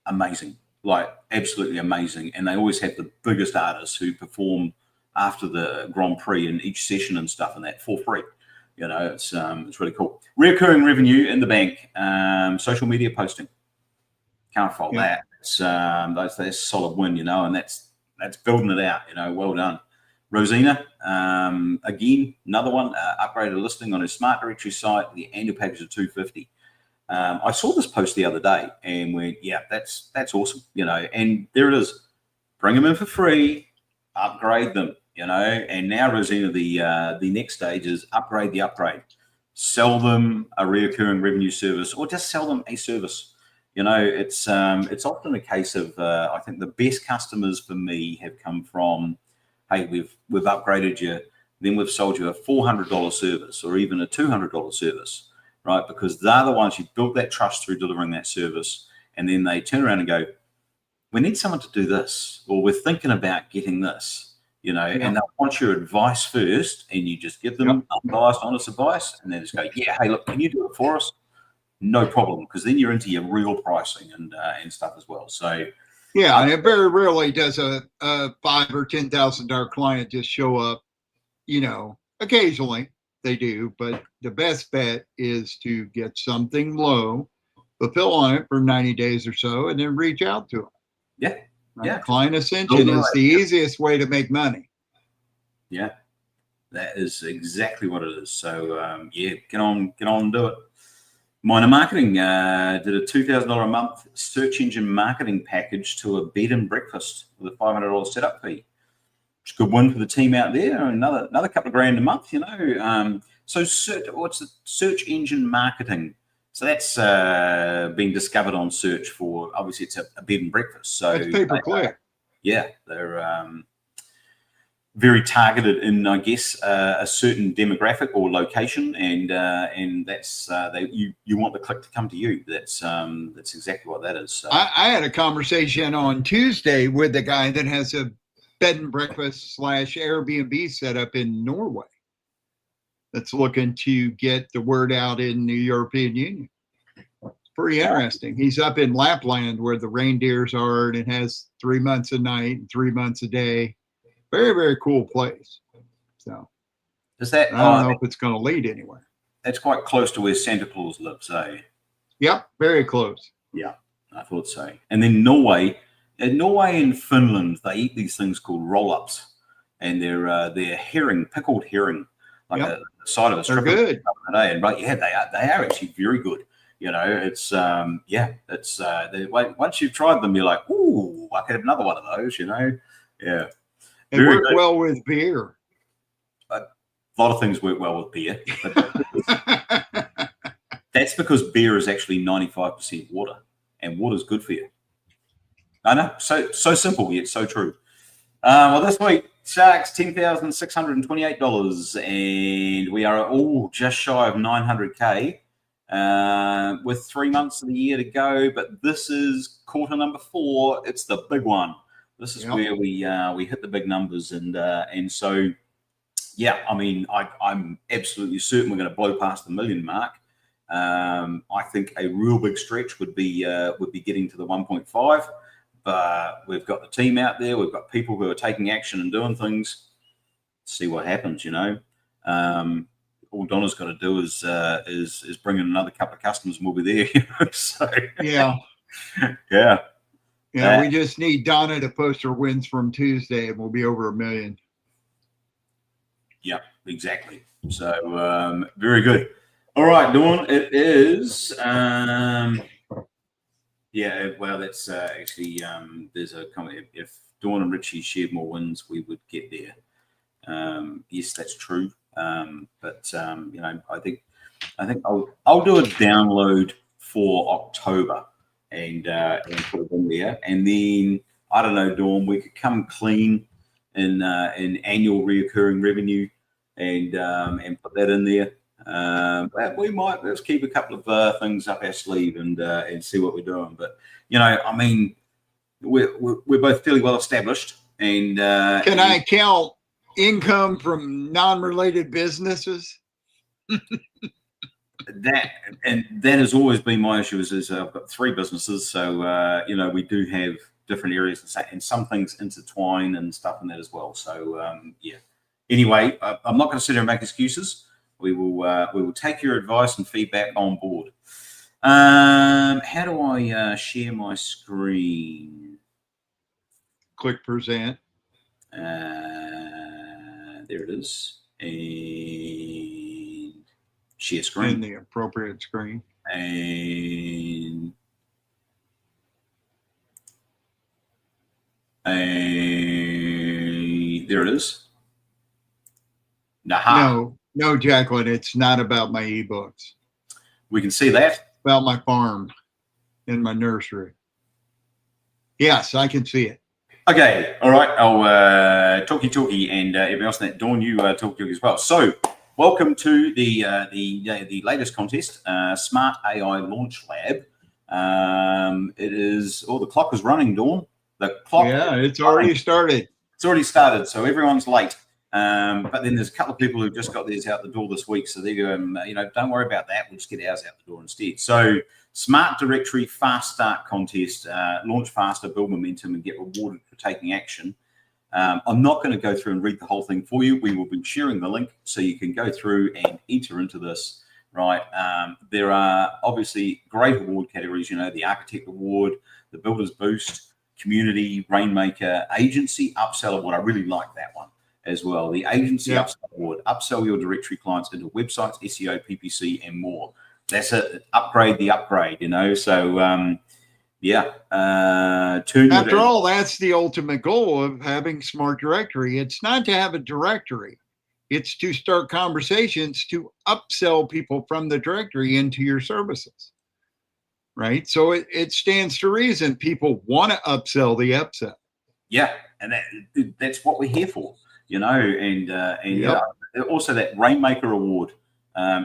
Amazing, like absolutely amazing. And they always have the biggest artists who perform after the Grand Prix in each session and stuff, and that for free. You know, it's really cool. Recurring revenue in the bank. Social media posting. Can't fault that. It's that's a solid win, you know, and that's building it out, you know. Well done. Rosina, again, another one, upgraded listing on her smart directory site, the annual package of $250. I saw this post the other day and went, yeah, that's awesome, you know, and there it is. Bring them in for free, upgrade them, you know. And now, Rosina, the next stage is upgrade the upgrade. Sell them a recurring revenue service, or just sell them a service. You know, it's often a case of I think the best customers for me have come from, hey, we've upgraded you, then we've sold you a $400 service or even a $200 service, right? Because they're the ones who built that trust through delivering that service, and then they turn around and go, we need someone to do this, or we're thinking about getting this, you know, and they want your advice first, and you just give them unbiased, honest advice, and they just go, yeah, hey, look, can you do it for us? No problem, because then you're into your real pricing and stuff as well. So yeah, and it very rarely does a $5,000 or $10,000 client just show up. You know, occasionally they do, but the best bet is to get something low, fulfill on it for 90 days or so, and then reach out to them. Yeah, right? Client ascension is the easiest way to make money. Yeah, that is exactly what it is. So yeah, get on and do it. Minor Marketing did a $2,000 a month search engine marketing package to a bed and breakfast with a $500 setup fee. It's a good win for the team out there. Another couple of grand a month, you know. So what's the search engine marketing? So that's being discovered on search for, obviously it's a bed and breakfast. So it's pay-per-click. Yeah, they're very targeted in, I guess, a certain demographic or location, and that's you want the click to come to you. That's exactly what that is. So. I had a conversation on Tuesday with a guy that has a bed and breakfast / Airbnb set up in Norway that's looking to get the word out in the European Union. It's pretty interesting. He's up in Lapland where the reindeers are, and it has 3 months a night and 3 months a day. Very, very cool place. So does that, I don't know if it's going to lead anywhere. That's quite close to where Santa Claus lives, eh? Yep, very close. Yeah, I thought so. And then Norway and Finland, they eat these things called roll-ups, and they're herring, pickled herring, like the side of a strip. They're good. And but yeah, they are actually very good. You know, it's once you've tried them, you're like, ooh, I could have another one of those. You know, yeah. They work well with beer. A lot of things work well with beer. That's because beer is actually 95% water, and water is good for you. I know, so simple yet so true. Well, this week, Sharks $10,628, and we are all just shy of 900K with 3 months of the year to go. But this is quarter number 4. It's the big one. This is where we hit the big numbers, and so yeah, I mean, I'm absolutely certain we're going to blow past the million mark. I think a real big stretch would be getting to the 1.5, but we've got the team out there. We've got people who are taking action and doing things. See what happens, you know. All Donna's got to do is bring in another couple of customers, and we'll be there. You know? So yeah. Yeah, we just need Donna to post her wins from Tuesday, and we'll be over 1 million. Yeah, exactly. So very good. All right, Dawn. It is. Yeah, well, that's actually there's a comment. If Dawn and Richie shared more wins, we would get there. Yes, that's true. But you know, I think I'll do a download for October and put it in there, and then I don't know, Dawn, we could come clean in annual reoccurring revenue and put that in there. But we might let's keep a couple of things up our sleeve and see what we're doing. But you know, I mean, we're both fairly well established, and can I count income from non-related businesses? that has always been my issue. Is I've got 3 businesses, so you know, we do have different areas and some things intertwine and stuff in that as well. So yeah. Anyway, I'm not going to sit here and make excuses. We will take your advice and feedback on board. How do I share my screen? Click present. There it is, and share screen. In the appropriate screen. And there it is. No, Jacqueline, it's not about my ebooks. We can see that. About my farm and my nursery. Yes, I can see it. Okay, all right. I'll talkie, and everyone else. That Dawn, you talkie as well. So, welcome to the latest contest, Smart AI Launch Lab. It is. Oh, the clock is running, Dawn. The clock. Yeah, it's already started. It's already started, so everyone's late. But then there's a couple of people who just got theirs out the door this week, so they go, you know, don't worry about that. We'll just get ours out the door instead. So, Smart Directory Fast Start Contest, launch faster, build momentum, and get rewarded for taking action. I'm not going to go through and read the whole thing for you. We will be sharing the link so you can go through and enter into this. Right? There are obviously great award categories. You know, the Architect Award, the Builders Boost, Community, Rainmaker, Agency Upsell Award. I really like that one as well. The Agency Upsell Award, upsell your directory clients into websites, SEO, PPC, and more. That's it. Upgrade the upgrade, you know. So, after all, that's the ultimate goal of having Smart Directory. It's not to have a directory. It's to start conversations to upsell people from the directory into your services. Right? So it stands to reason people want to upsell the upsell. Yeah, and that's what we're here for, you know. And also that Rainmaker Award.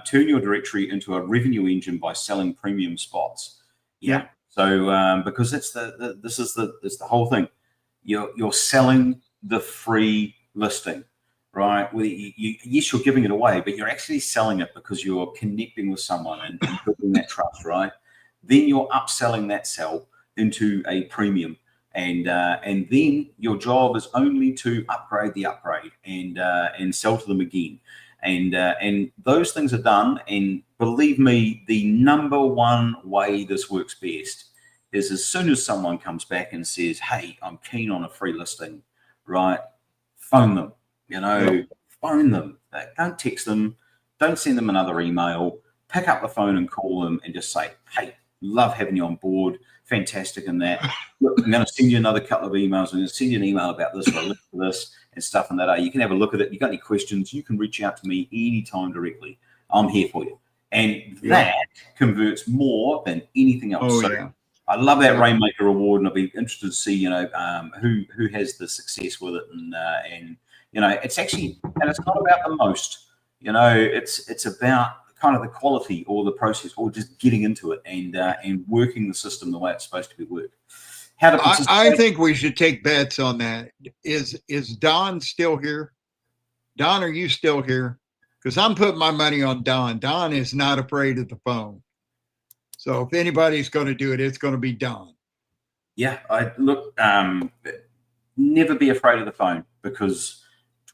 Turn your directory into a revenue engine by selling premium spots. Yeah. So because it's the whole thing. You're selling the free listing, right? Well, yes, you're giving it away, but you're actually selling it because you're connecting with someone and building that trust, right? Then you're upselling that sell into a premium, and then your job is only to upgrade the upgrade and sell to them again. And those things are done. And believe me, the number one way this works best is as soon as someone comes back and says, hey, I'm keen on a free listing, right? Phone them, you know, phone them. Don't text them. Don't send them another email. Pick up the phone and call them and just say, hey, love having you on board. Fantastic in that. Look, I'm going to send you another couple of emails. I'm going to send you an email about this or a link to this and stuff and that. You can have a look at it. You got any questions, you can reach out to me anytime directly. I'm here for you. And that converts more than anything else. Oh, so I love that Rainmaker Award, and I'll be interested to see, you know, who has the success with it. And you know, it's actually, and it's not about the most, you know, it's about kind of the quality or the process or just getting into it and working the system the way it's supposed to be worked. How to I think we should take bets on that. Is Don still here? Don, are you still here? Because I'm putting my money on Don. Don is not afraid of the phone. So if anybody's going to do it, it's going to be Don. Yeah, never be afraid of the phone, because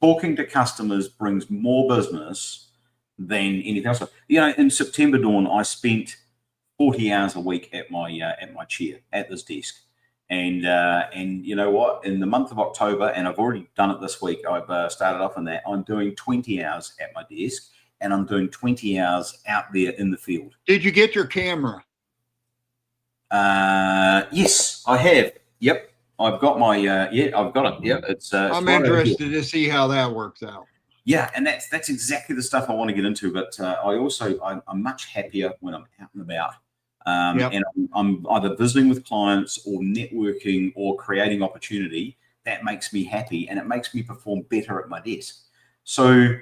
talking to customers brings more business than anything else. You know, in September, Dawn, I spent 40 hours a week at my chair at this desk. And you know what? In the month of October, and I've already done it this week, I've started off on that. I'm doing 20 hours at my desk, and I'm doing 20 hours out there in the field. Did you get your camera? Yes, I have. Yep. I've got my I've got it. Yeah, it's I'm right over here. interested to see how that works out. Yeah, and that's exactly the stuff I want to get into. But I'm much happier when I'm out and about, and I'm either visiting with clients or networking or creating opportunity. That makes me happy, and it makes me perform better at my desk. So,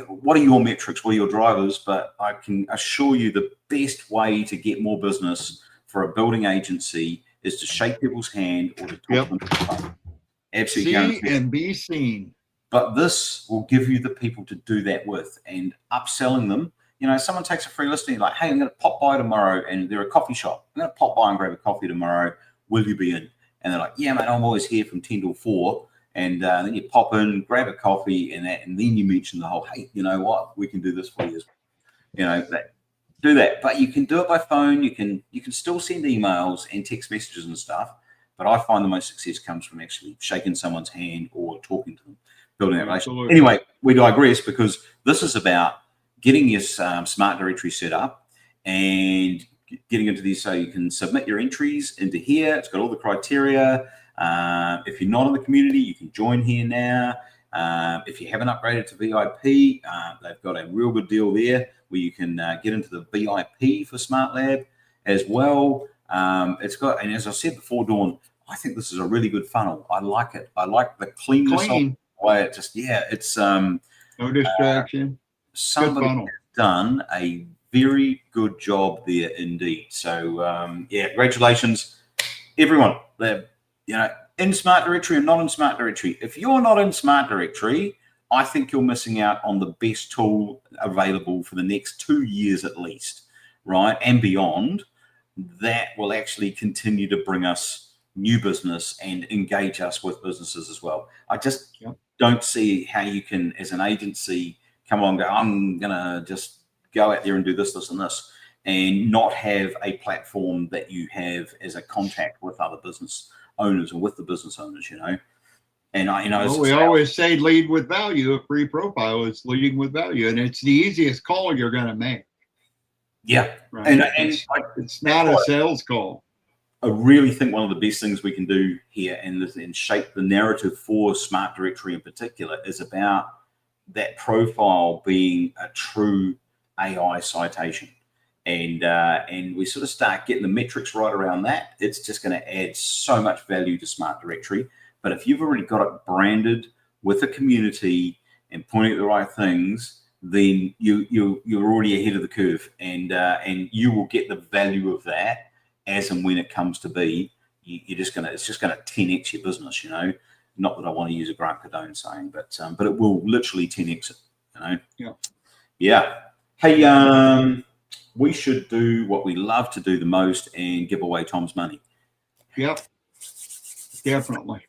what are your metrics? What are your drivers? But I can assure you, the best way to get more business for a building agency is to shake people's hand or to talk to them. Absolutely guaranteed. See and be seen. But this will give you the people to do that with, and upselling them. Someone takes a free listing, like, hey, I'm going to pop by tomorrow, and they're a coffee shop. I'm going to pop by and grab a coffee tomorrow. Will you be in? And they're like, yeah, mate, I'm always here from 10 till 4. And then you pop in, grab a coffee, and then you mention the whole, hey, you know what? We can do this for you. Do that. But you can do it by phone. You can still send emails and text messages and stuff. But I find the most success comes from actually shaking someone's hand or talking to them. Building that relationship. Anyway, we digress because this is about getting your smart directory set up and getting into these so you can submit your entries into here. It's got all the criteria. If you're not in the community, you can join here now. If you haven't upgraded to VIP, they've got a real good deal there where you can get into the VIP for Smart Lab as well. It's got, and as I said before, Dawn, I think this is a really good funnel. I like it. I like the cleanness of it. Way it just it's no distraction. Somebody has done a very good job there indeed. So congratulations, everyone. In Smart Directory and not in Smart Directory. If you're not in Smart Directory, I think you're missing out on the best tool available for the next 2 years at least, right? And beyond. That will actually continue to bring us new business and engage us with businesses as well. I just don't see how you can, as an agency, come along and go, I'm going to just go out there and do this, this, and this, and not have a platform that you have as a contact with other business owners or with the business owners, And we always say lead with value. A free profile is leading with value, and it's the easiest call you're going to make. Yeah. Right. And it's not a sales call. I really think one of the best things we can do here and shape the narrative for Smart Directory in particular is about that profile being a true AI citation. And we sort of start getting the metrics right around that. It's just going to add so much value to Smart Directory. But if you've already got it branded with a community and pointing at the right things, then you're already ahead of the curve, and you will get the value of that as and when it comes to be. It's just gonna 10x your business, Not that I want to use a Grant Cardone saying, but it will literally 10x it, Yeah. Hey, we should do what we love to do the most and give away Tom's money. Yep. Definitely.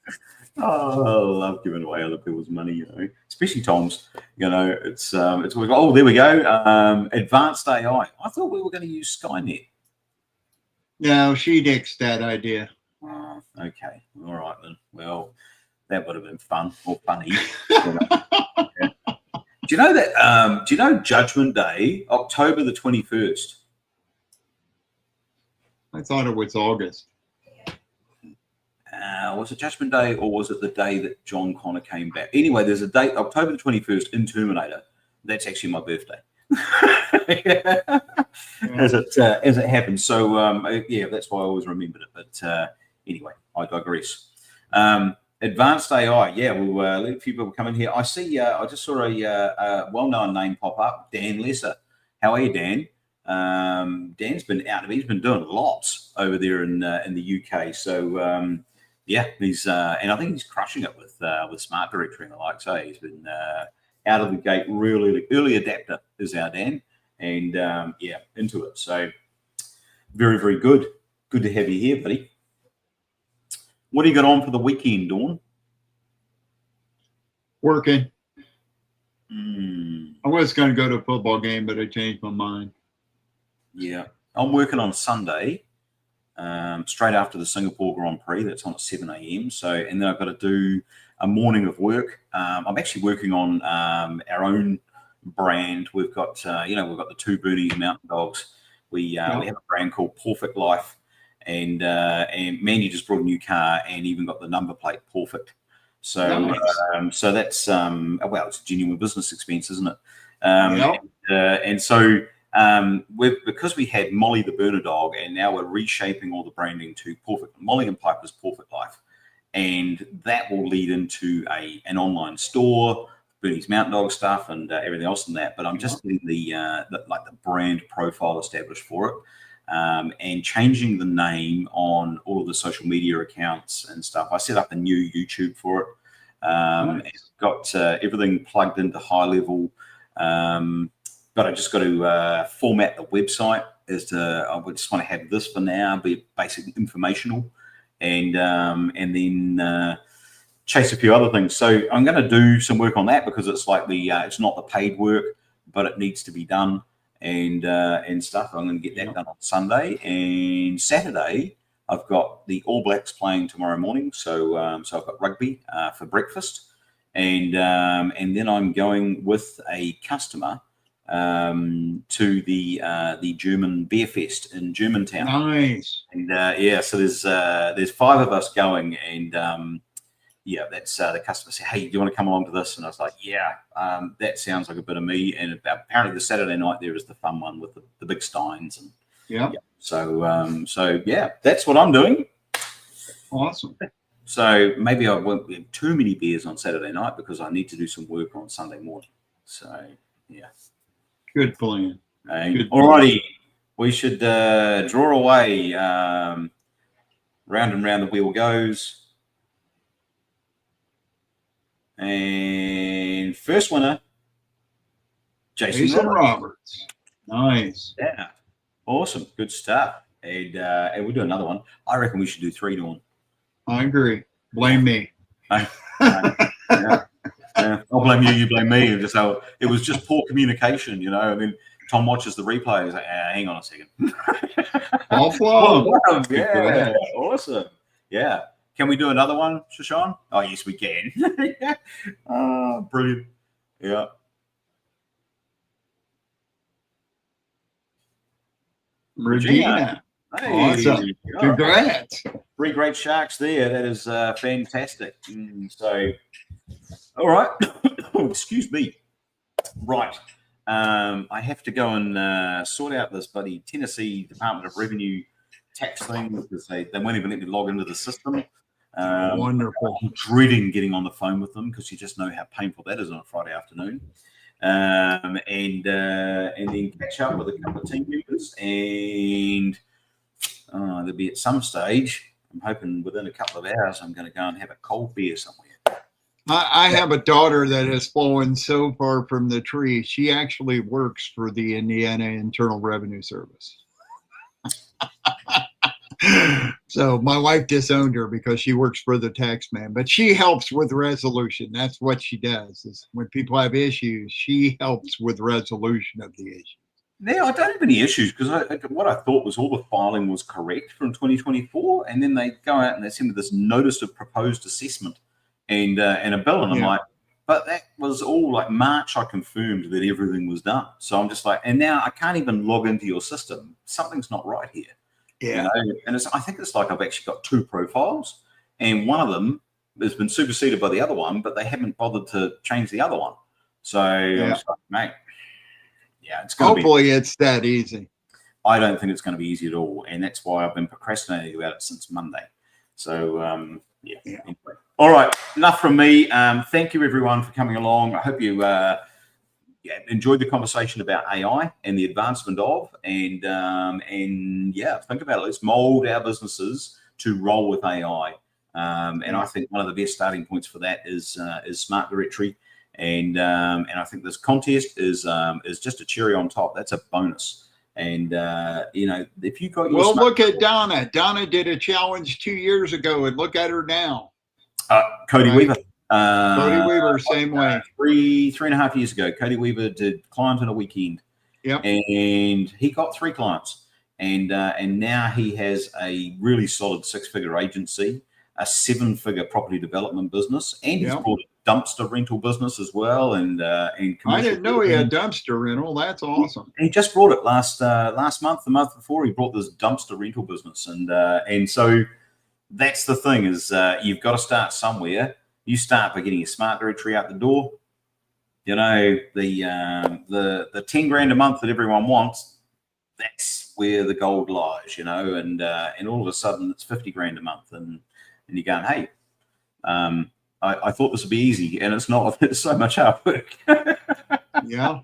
Oh, I love giving away other people's money, especially Tom's. It's oh, there we go. Advanced AI. I thought we were going to use Skynet. No, she nixed that idea. Oh, okay. All right then. Well, that would have been fun or funny. Do you know that? Do you know Judgment Day, October the 21st? I thought it was August. Was it Judgment Day or was it the day that John Connor came back? Anyway, there's a date, October the 21st in Terminator. That's actually my birthday. As it happens. So, that's why I always remembered it. But anyway, I digress. Advanced AI. We'll let a few people come in here. I see, I just saw a well-known name pop up, Dan Lesser. How are you, Dan? Dan's been out. He's been doing lots over there in the UK. So, he's and I think he's crushing it with Smart Directory and the like. So he's been out of the gate, really early adapter is our Dan, and into it. So very, very good. Good to have you here, buddy. What do you got on for the weekend, Dawn? Working. I was going to go to a football game, but I changed my mind. Yeah, I'm working on Sunday. Straight after the Singapore Grand Prix. That's on at 7 a.m. So, and then I've got to do a morning of work. I'm actually working on our own brand. We've got, we've got the two Bernese mountain dogs. We have a brand called Perfect Life, and Mandy just brought a new car and even got the number plate perfect. So Nice. so that's well, it's a genuine business expense, isn't it? Yep. And so because we had Molly the Burner Dog, and now we're reshaping all the branding to Perfect Molly and Piper's Perfect Life, and that will lead into an online store, Bernie's Mountain Dog stuff, and everything else in that. But I'm just getting the brand profile established for it, and changing the name on all of the social media accounts and stuff. I set up a new YouTube for it. And got everything plugged into high level. But I just got to format the website as to, I would just want to have this for now, be basically informational, and then chase a few other things. So I'm going to do some work on that, because it's like it's not the paid work, but it needs to be done, and stuff. I'm going to get that done on Sunday. And Saturday I've got the All Blacks playing tomorrow morning, so I've got rugby for breakfast, and then I'm going with a customer to the German Beer Fest in Germantown. Nice. And so there's 5 of us going, and that's the customer said, "Hey, do you want to come along to this?" And I was like, "Yeah, that sounds like a bit of me." And apparently the Saturday night there is the fun one with the big steins, and so that's what I'm doing. Awesome. So maybe I won't have too many beers on Saturday night, because I need to do some work on Sunday morning. So yeah. Good plan. All righty, we should draw away. Round and round the wheel goes, and first winner, Jason Roberts. Nice. Yeah, awesome, good stuff. And we'll do another one. I reckon we should do 3 to 1. I agree. Blame me. I'll blame you. You blame me. It was just poor communication, I mean, Tom watches the replay. He's like, hang on a second. All flow. Yeah, awesome. Yeah. Can we do another one, Shashan? Oh, yes, we can. Oh, brilliant. Yeah. Regina. Hey, awesome. Congrats. 3 great sharks there. That is fantastic. So, all right. Oh, excuse me. Right. I have to go and sort out this bloody Tennessee Department of Revenue tax thing, because they won't even let me log into the system. Wonderful. I'm dreading getting on the phone with them, because you just know how painful that is on a Friday afternoon. And then catch up with a couple of team members, and there'll be at some stage, I'm hoping within a couple of hours, I'm going to go and have a cold beer somewhere. I have a daughter that has fallen so far from the tree. She actually works for the Indiana Internal Revenue Service. So my wife disowned her because she works for the tax man, but she helps with resolution. That's what she does, is when people have issues, she helps with resolution of the issue. No, I don't have any issues, because what I thought was all the filing was correct from 2024, and then they go out and they send me this notice of proposed assessment and a bill, and I'm like, but that was all like March. I confirmed that everything was done, so I'm just like, and now I can't even log into your system. Something's not right here. Yeah, and I think it's like I've actually got 2 profiles, and one of them has been superseded by the other one, but they haven't bothered to change the other one. So I'm just like, mate. Yeah, it's going hopefully it's that easy. I don't think it's going to be easy at all, and that's why I've been procrastinating about it since Monday. So Anyway. All right, enough from me. Thank you everyone for coming along. I hope you enjoyed the conversation about AI and the advancement of, and think about it. Let's mold our businesses to roll with AI. And I think one of the best starting points for that is Smart Directory. And I think this contest is just a cherry on top. That's a bonus. And if you got your look at Donna. Donna did a challenge 2 years ago, and look at her now. Cody Weaver. Cody Weaver, same way. 3.5 years ago, Cody Weaver did client in a weekend. Yep. And he got 3 clients, and now he has a really solid 6-figure agency, a 7-figure property development business, and he's brought dumpster rental business as well, and I commercial didn't know he building. had dumpster rental. That's awesome. He just brought it last month, the month before. He brought this dumpster rental business, and so that's the thing is you've got to start somewhere. You start by getting a smart directory out the door. You know, the 10 grand a month that everyone wants, that's where the gold lies. You know, and all of a sudden it's 50 grand a month, and you're going, hey, I thought this would be easy, and it's not. It's so much hard work. Yeah.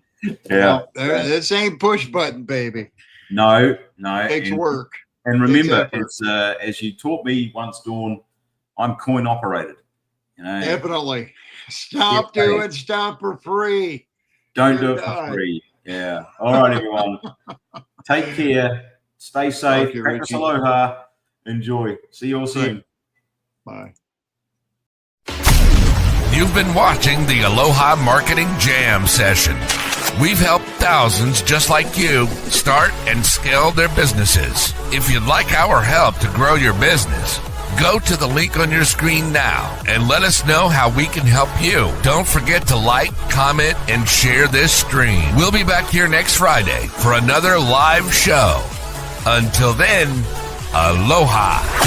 Yeah. This ain't push button, baby. No. It takes work. And remember, as you taught me once, Dawn, I'm coin operated. You know, Definitely. Stop doing stuff for free. Don't do it for free. Yeah. All right, everyone. Take care. Stay safe. Practice aloha. Enjoy. See you all soon. Bye. You've been watching the Aloha Marketing Jam session. We've helped thousands just like you start and scale their businesses. If you'd like our help to grow your business, go to the link on your screen now and let us know how we can help you. Don't forget to like, comment, and share this stream. We'll be back here next Friday for another live show. Until then, aloha.